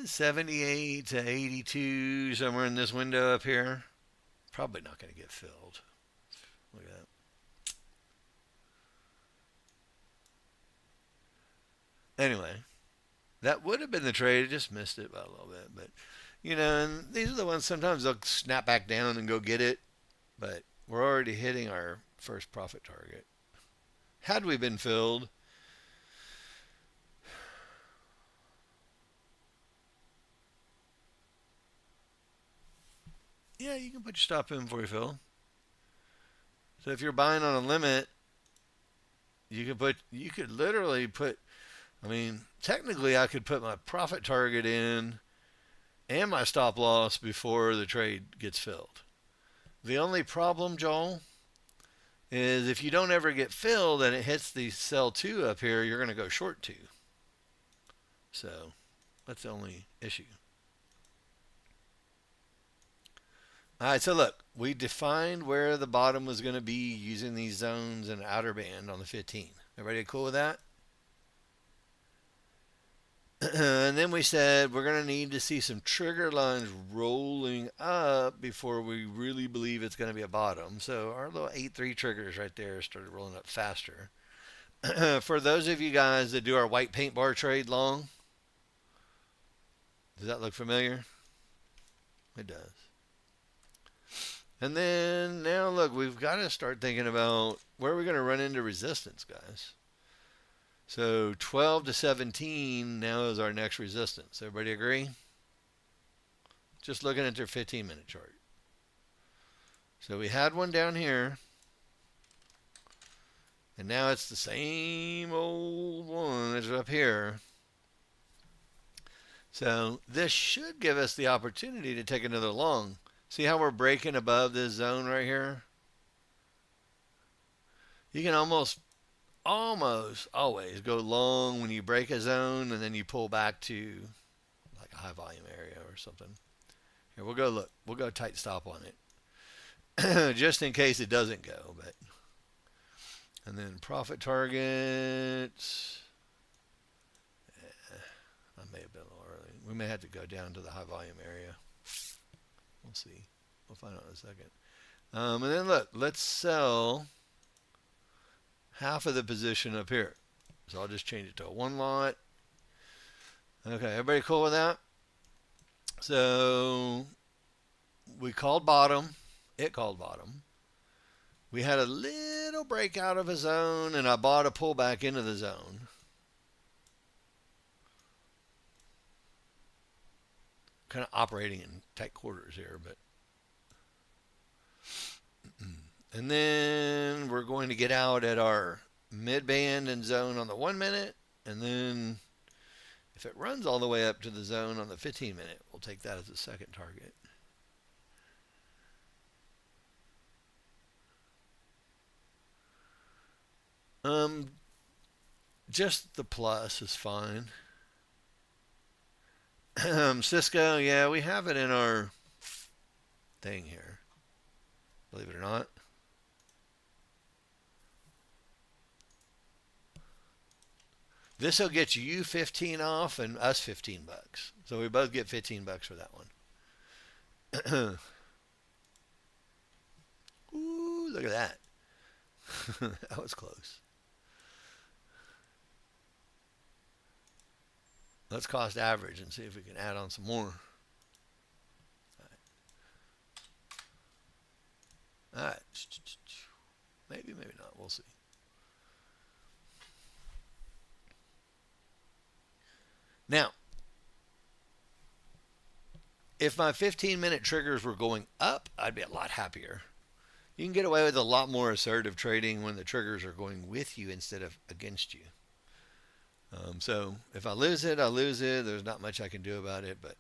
78 to 82, somewhere in this window up here. Probably not going to get filled. Look at that. Anyway, That would have been the trade. Just missed it by a little bit. But, and these are the ones sometimes they'll snap back down and go get it. But we're already hitting our first profit target. Had we been filled, yeah, you can put your stop in before you fill. So if you're buying on a limit, you could literally put, I mean, technically I could put my profit target in and my stop loss before the trade gets filled. The only problem, Joel, is if you don't ever get filled and it hits the sell 2 up here, you're going to go short 2. So that's the only issue. All right, so look, we defined where the bottom was going to be using these zones and outer band on the 15. Everybody cool with that? And then we said we're going to need to see some trigger lines rolling up before we really believe it's going to be a bottom. So our little 8-3 triggers right there started rolling up faster. For those of you guys that do our white paint bar trade long, does that look familiar? It does. And then now look, we've got to start thinking about where are we going to run into resistance, guys. So 12 to 17 now is our next resistance. Everybody agree? Just looking at their 15-minute chart. So we had one down here. And now it's the same old one that's up here. So this should give us the opportunity to take another long. See how we're breaking above this zone right here? You can almost always go long when you break a zone and then you pull back to like a high volume area or something. Here, we'll go look. We'll go tight stop on it. Just in case it doesn't go. And then profit targets. I may have been a little early. We may have to go down to the high volume area. We'll see. We'll find out in a second. And then look, let's sell half of the position up here. So I'll just change it to a 1 lot. Okay, everybody cool with that? So we called bottom. It called bottom. We had a little breakout of a zone, and I bought a pullback into the zone. Kind of operating in tight quarters here, but and then we're going to get out at our mid band and zone on the 1 minute, and then if it runs all the way up to the zone on the 15 minute, we'll take that as a second target. Just the plus is fine. Cisco, yeah, we have it in our thing here. Believe it or not. This will get you 15 off and us 15 bucks. So we both get 15 bucks for that one. Ooh, look at that. That was close. Let's cost average and see if we can add on some more. All right. Maybe, maybe not. We'll see. Now, if my 15-minute triggers were going up, I'd be a lot happier. You can get away with a lot more assertive trading when the triggers are going with you instead of against you. So if I lose it, I lose it. There's not much I can do about it, but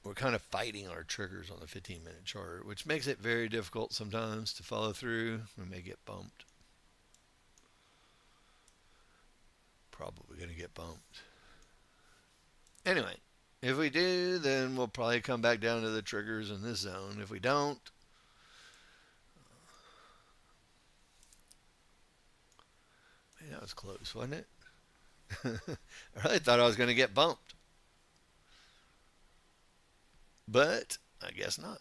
we're kind of fighting our triggers on the 15-minute chart, which makes it very difficult sometimes to follow through. We may get bumped. Probably going to get bumped. Anyway, if we do, then we'll probably come back down to the triggers in this zone. If we don't, man, that was close, wasn't it? I really thought I was going to get bumped. But I guess not.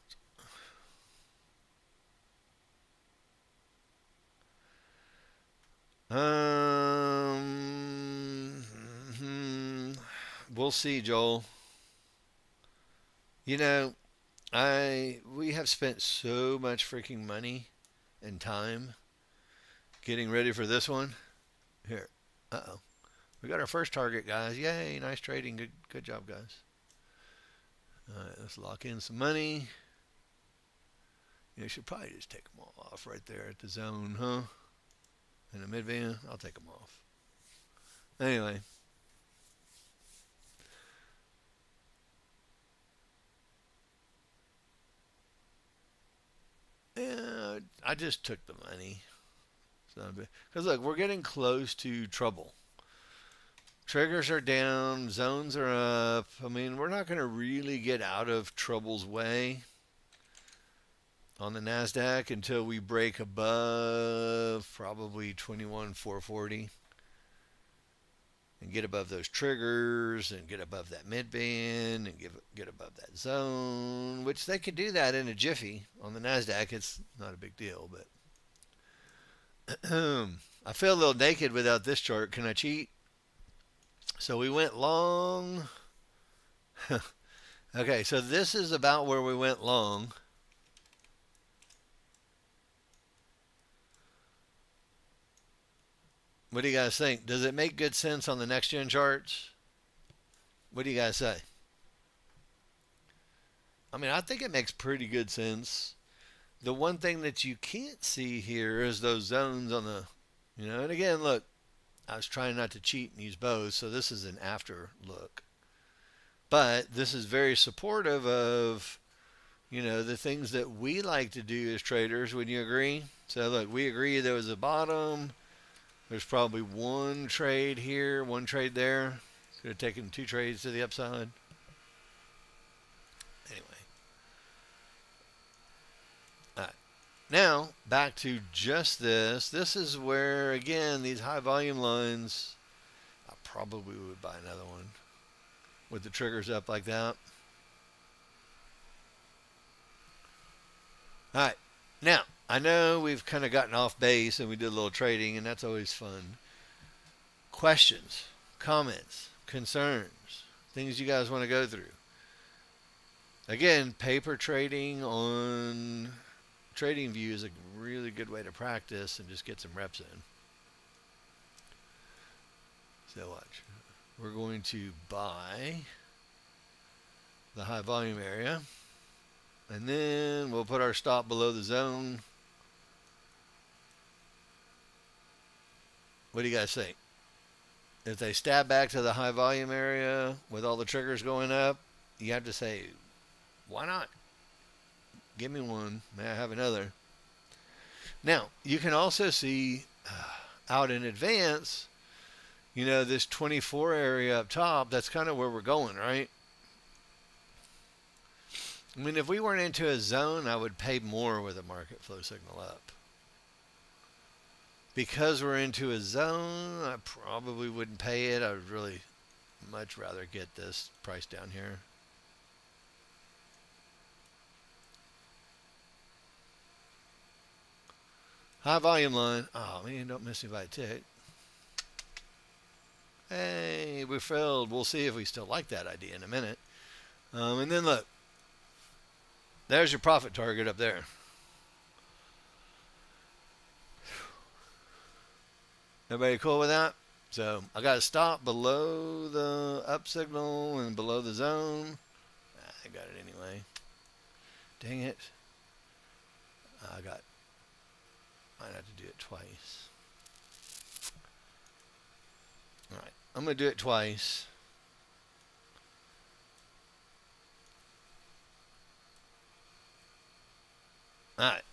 Hmm, we'll see, Joel. You know, I we have spent so much freaking money and time getting ready for this one. Here, uh-oh, we got our first target, guys. Yay! Nice trading. Good job, guys. All right, let's lock in some money. You should probably just take them all off right there at the zone, huh? In the mid band, I'll take them off. Anyway, yeah, I just took the money. Because look, we're getting close to trouble. Triggers are down, zones are up. I mean, we're not going to really get out of trouble's way on the NASDAQ until we break above probably 21,440 and get above those triggers and get above that mid band and get above that zone, which they could do that in a jiffy on the NASDAQ. It's not a big deal, but I feel a little naked without this chart. Can I cheat? So we went long. Okay, so this is about where we went long. What do you guys think? Does it make good sense on the next gen charts? What do you guys say? I mean, I think it makes pretty good sense. The one thing that you can't see here is those zones on the, and again, look, I was trying not to cheat and use both, so this is an after look. But this is very supportive of, the things that we like to do as traders. Would you agree? So look, we agree there was a bottom. There's probably one trade here, one trade there. Could have taken two trades to the upside. Anyway. All right. Now, back to just this. This is where, again, these high volume lines, I probably would buy another one with the triggers up like that. All right. Now, I know we've kind of gotten off base and we did a little trading, and that's always fun. Questions, comments, concerns, things you guys want to go through. Again, paper trading on TradingView is a really good way to practice and just get some reps in. So watch. We're going to buy the high volume area. And then we'll put our stop below the zone. What do you guys think? If they stab back to the high volume area with all the triggers going up, you have to say, why not? Give me one. May I have another? Now, you can also see out in advance, this 24 area up top, that's kind of where we're going, right? I mean, if we weren't into a zone, I would pay more with a market flow signal up. Because we're into a zone, I probably wouldn't pay it. I would really much rather get this price down here. High volume line. Oh, man, don't miss me by a tick. Hey, we failed. We'll see if we still like that idea in a minute. And then look. There's your profit target up there. Everybody cool with that? So I got to stop below the up signal and below the zone. I got it anyway. Dang it. Might have to do it twice. All right. I'm going to do it twice. All right.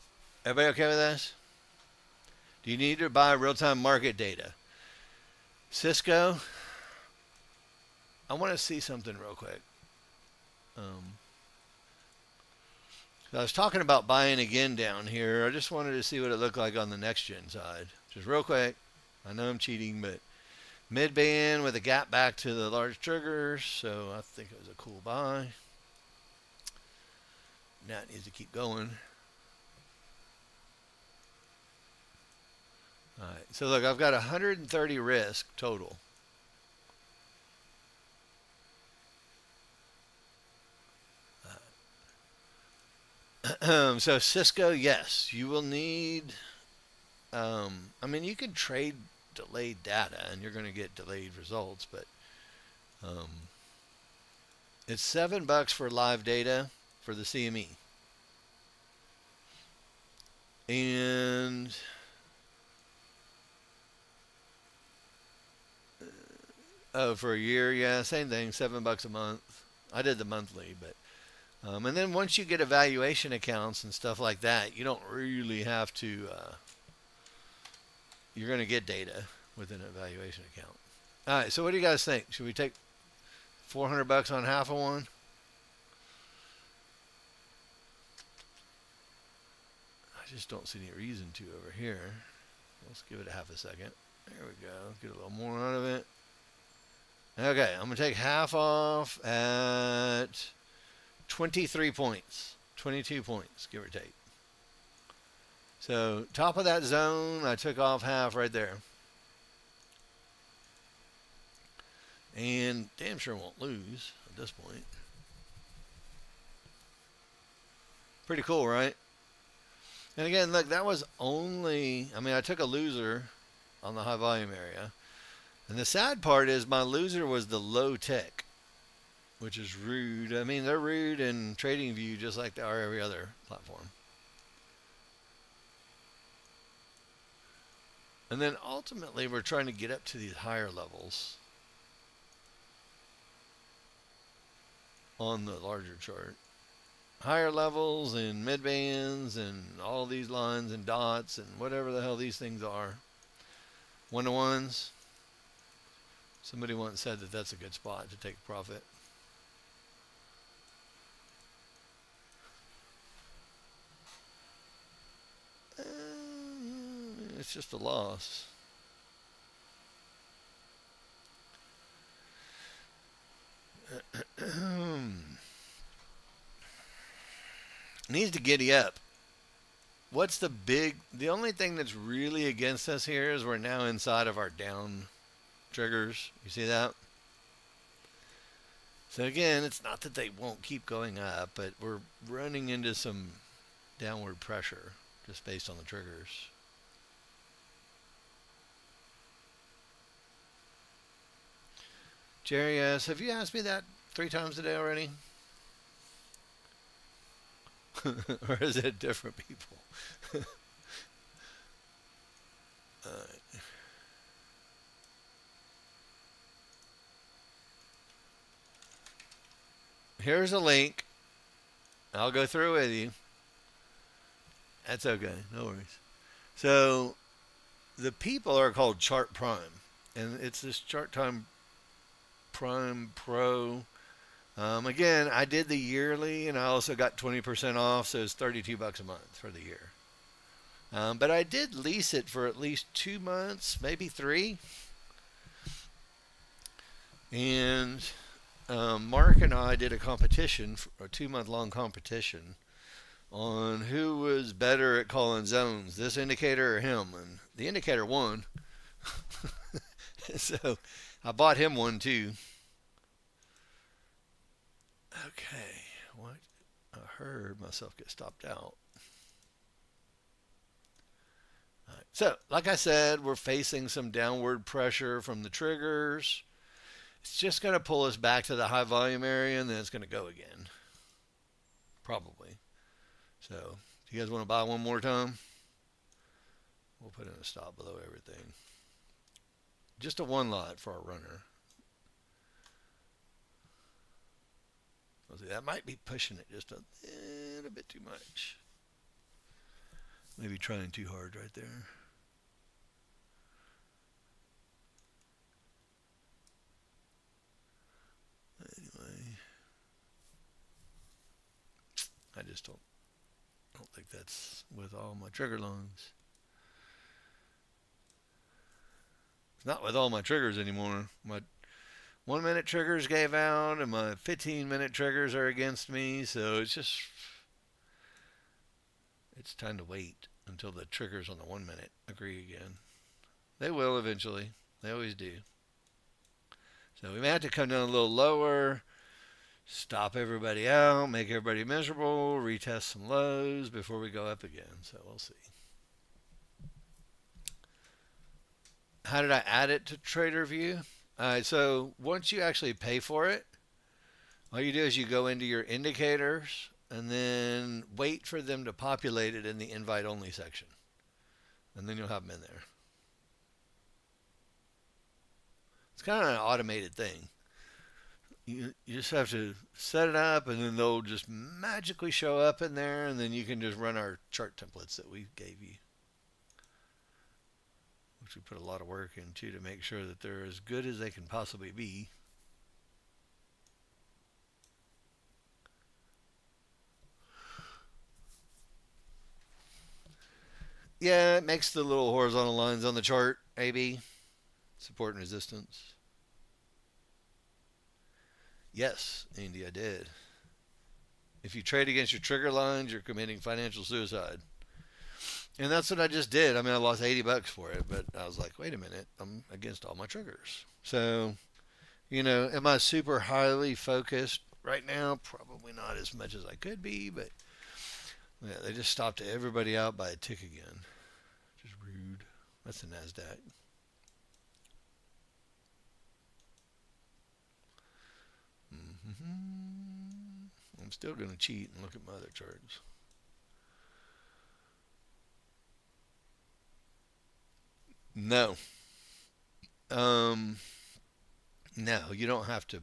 Everybody okay with this? Do you need to buy real-time market data? Cisco, I want to see something real quick. I was talking about buying again down here. I just wanted to see what it looked like on the next gen side. Just real quick. I know I'm cheating, but mid band with a gap back to the large triggers. So I think it was a cool buy. Now it needs to keep going. All right. So look, I've got 130 risk total. So Cisco, yes, you will need. I mean, you can trade delayed data, and you're going to get delayed results, but um, it's $7 for live data for the CME, and oh, for a year, yeah, same thing, $7 a month. I did the monthly, but and then once you get evaluation accounts and stuff like that, you don't really have to. You're going to get data with an evaluation account. All right. So what do you guys think? Should we take $400 on half of one? I just don't see any reason to over here. Let's give it a half a second. There we go. Get a little more out of it. Okay, I'm going to take half off at 23 points. 22 points, give or take. So, top of that zone, I took off half right there. And damn sure won't lose at this point. Pretty cool, right? And again, look, that was only, I mean, I took a loser on the high volume area. And the sad part is my loser was the low tech, which is rude. I mean, they're rude in TradingView just like they are every other platform. And then ultimately, we're trying to get up to these higher levels on the larger chart. Higher levels and mid bands and all these lines and dots and whatever the hell these things are. One to ones. Somebody once said that that's a good spot to take profit. It's just a loss. Needs to giddy up. What's the only thing that's really against us here is we're now inside of our down triggers. You see that? So again, it's not that they won't keep going up, but we're running into some downward pressure just based on the triggers. Jerry asks, have you asked me that 3 times a day already? Or is it different people? Here's a link. I'll go through with you. That's okay. No worries. So the people are called Chart Prime, and it's this Chart Time Prime Pro. Again, I did the yearly, and I also got 20% off, so it's $32 a month for the year. But I did lease it for at least 2 months, maybe 3. And Mark and I did a competition, a 2-month-long competition, on who was better at calling zones, this indicator or him. And the indicator won. So I bought him one too. Okay, what? I heard myself get stopped out. All right. So, like I said, we're facing some downward pressure from the triggers. It's just going to pull us back to the high volume area, and then it's going to go again. Probably. So, do you guys want to buy one more time? We'll put in a stop below everything. Just a 1 lot for our runner. That might be pushing it just a little bit too much. Maybe trying too hard right there. Anyway, I just don't think that's with all my trigger lines. It's not with all my triggers anymore. My 1-minute triggers gave out, and my 15-minute triggers are against me. So it's time to wait until the triggers on the 1 minute agree again. They will eventually. They always do. So we may have to come down a little lower, stop everybody out, make everybody miserable, retest some lows before we go up again. So we'll see. How did I add it to TraderView? All right, so once you actually pay for it, all you do is you go into your indicators and then wait for them to populate it in the invite only section. And then you'll have them in there. It's kind of an automated thing. You just have to set it up and then they'll just magically show up in there and then you can just run our chart templates that we gave you. Which we put a lot of work into to make sure that they're as good as they can possibly be. Yeah, it makes the little horizontal lines on the chart, AB, support and resistance. Yes, Andy, I did. If you trade against your trigger lines, you're committing financial suicide. And that's what I just did. I mean, I lost $80 for it, but I was like, wait a minute, I'm against all my triggers. So, am I super highly focused right now? Probably not as much as I could be, but yeah, they just stopped everybody out by a tick again. Just rude. That's the NASDAQ. I'm still going to cheat and look at my other charts. No. No, you don't have to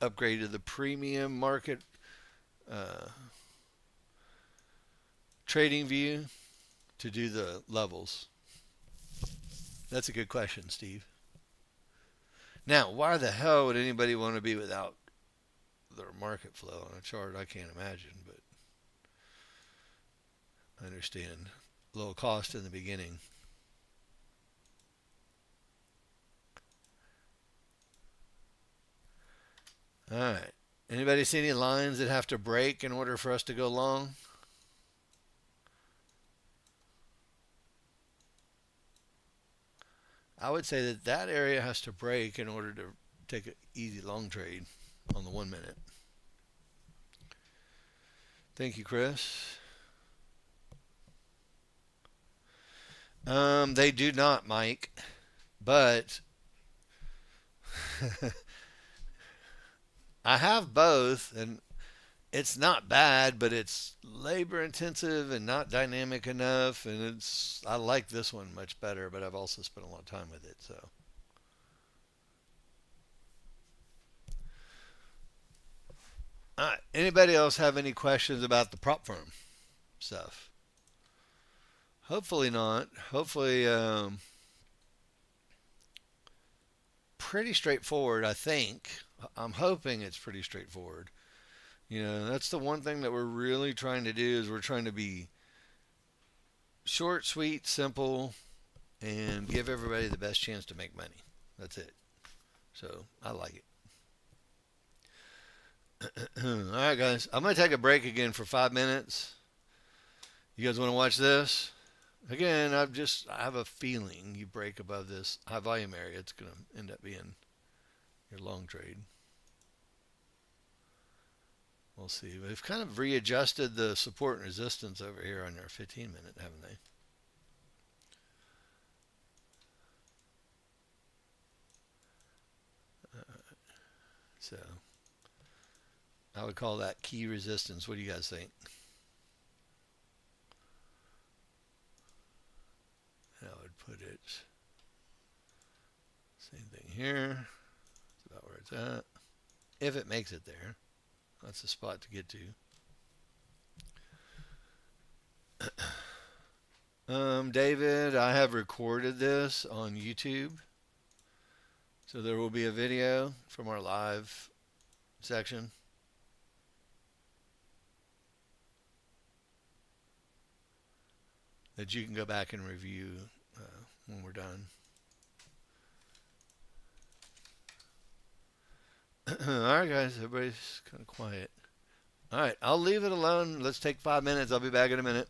upgrade to the premium market trading view to do the levels. That's a good question, Steve. Now, why the hell would anybody want to be without their market flow on a chart? I can't imagine, but I understand. Low cost in the beginning. All right. Anybody see any lines that have to break in order for us to go long? I would say that that area has to break in order to take an easy long trade on the 1 minute. Thank you, Chris. They do not, Mike, but I have both, and it's not bad, but it's labor intensive and not dynamic enough, and I like this one much better, but I've also spent a lot of time with it, so. All right. Anybody else have any questions about the prop firm stuff? Hopefully not. Hopefully, pretty straightforward, I think. I'm hoping it's pretty straightforward. That's the one thing that we're really trying to do is we're trying to be short, sweet, simple, and give everybody the best chance to make money. That's it. So I like it. All right, guys. I'm going to take a break again for 5 minutes. You guys want to watch this? Again, I have a feeling you break above this high volume area, it's going to end up being your long trade. We'll see. They've kind of readjusted the support and resistance over here on our 15-minute, haven't they? So I would call that key resistance. What do you guys think? I would put it same thing here. That's about where it's at. If it makes it there, that's the spot to get to. David, I have recorded this on YouTube. So there will be a video from our live section. That you can go back and review when we're done. All right, guys, everybody's kind of quiet. All right, I'll leave it alone. Let's take 5 minutes. I'll be back in a minute.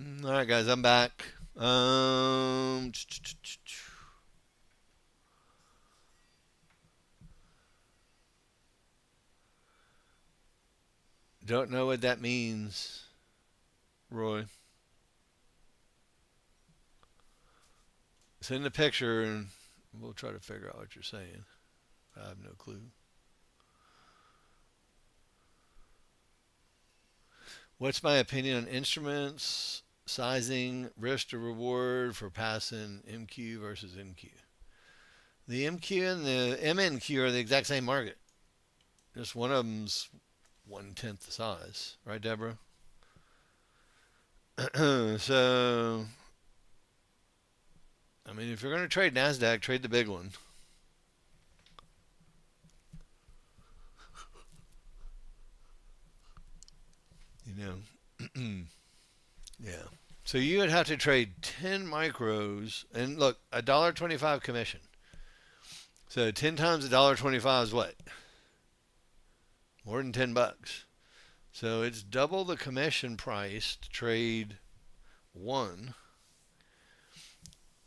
All right, guys, I'm back. Don't know what that means, Roy. Send a picture and we'll try to figure out what you're saying. I have no clue. What's my opinion on instruments, sizing, risk to reward for passing MQ versus MQ? The MQ and the MNQ are the exact same market. Just one of them's 1/10 the size, right, Deborah? So, I mean, if you're going to trade NASDAQ, trade the big one. You know, yeah. So you would have to trade 10 micros, and look, $1.25 commission. So 10 times $1.25 is what? More than $10. So it's double the commission price to trade one.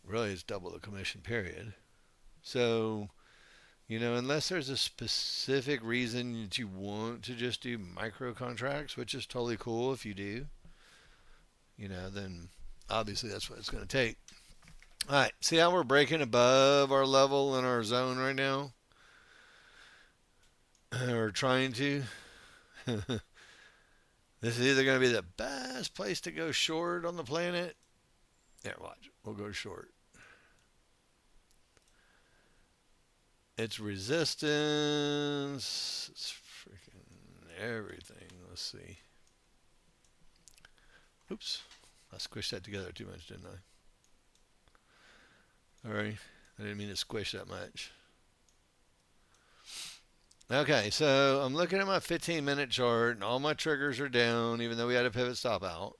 Really, it's double the commission period. So, unless there's a specific reason that you want to just do micro contracts, which is totally cool if you do, then obviously that's what it's going to take. All right, see how we're breaking above our level in our zone right now? We're trying to. This is either going to be the best place to go short on the planet. Yeah, watch. We'll go short. It's resistance. It's freaking everything. Let's see. Oops. I squished that together too much, didn't I? Alright. I didn't mean to squish that much. Okay, so I'm looking at my 15-minute chart, and all my triggers are down, even though we had a pivot stop out.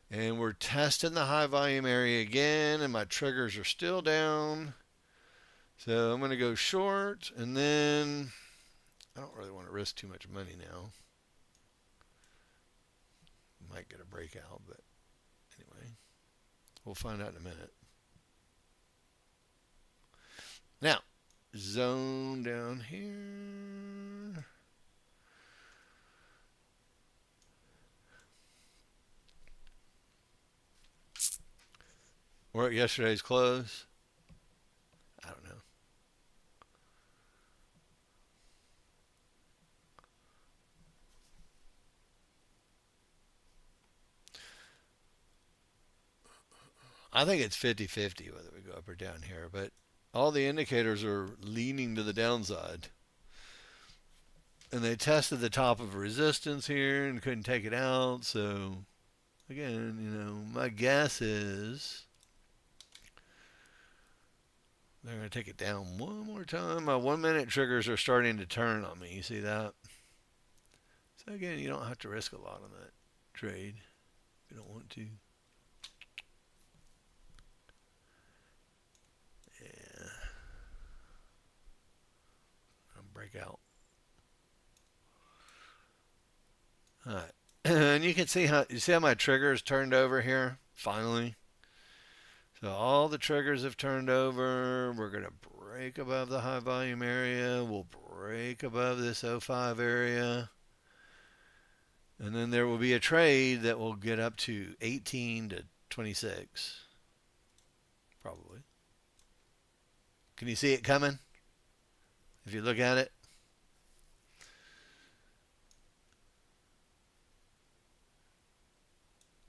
And we're testing the high volume area again, and my triggers are still down. So I'm going to go short, and then I don't really want to risk too much money now. Might get a breakout, but anyway, we'll find out in a minute. Now, zone down here. We're at yesterday's close. I don't know. I think it's 50-50 whether we go up or down here, but all the indicators are leaning to the downside. And they tested the top of resistance here and couldn't take it out. So, again, my guess is they're going to take it down one more time. My 1-minute triggers are starting to turn on me. You see that? So, again, you don't have to risk a lot on that trade if you don't want to. Yeah. Break out. All right. And you can see how my triggers turned over here finally. So all the triggers have turned over. We're going to break above the high volume area. We'll break above this 05 area. And then there will be a trade that will get up to 18 to 26. Probably. Can you see it coming? If you look at it.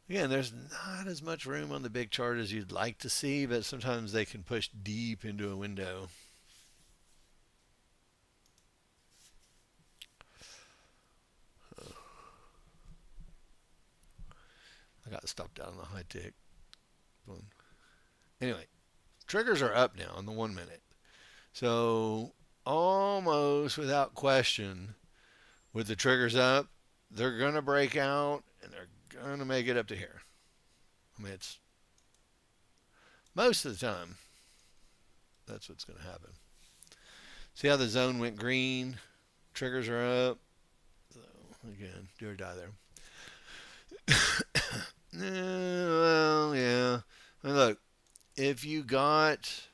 Again, there's not as much room on the big chart as you'd like to see, but sometimes they can push deep into a window. I got to stop down on the high tick. Anyway, triggers are up now on the 1 minute. So almost without question, with the triggers up, they're going to break out and they're going to make it up to here. I mean, it's most of the time, that's what's going to happen. See how the zone went green? Triggers are up. So, again, do or die there. Well, yeah. I mean, look, if you got,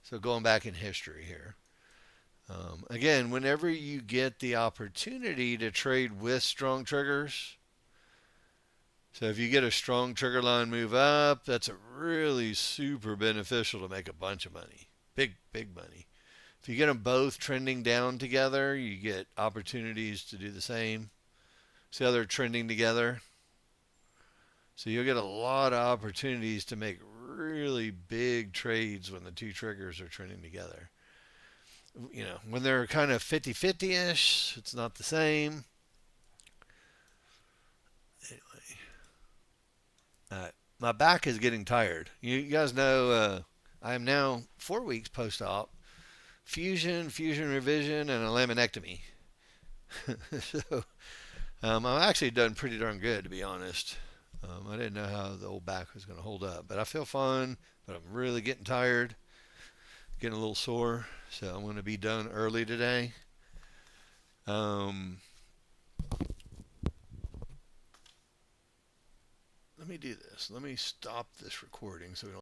so going back in history here, again, whenever you get the opportunity to trade with strong triggers, so if you get a strong trigger line move up, that's a really super beneficial to make a bunch of money. Big, big money. If you get them both trending down together, you get opportunities to do the same. See how they're trending together? So you'll get a lot of opportunities to make really big trades when the two triggers are trending together. When they're kind of 50-50 ish, it's not the same. Anyway, my back is getting tired. You guys know I am now 4 weeks post op, fusion revision, and a laminectomy. So I've actually done pretty darn good, to be honest. I didn't know how the old back was going to hold up, but I feel fine. But I'm really getting tired, getting a little sore, so I'm going to be done early today. Um, Let me do this. Let me stop this recording so we don't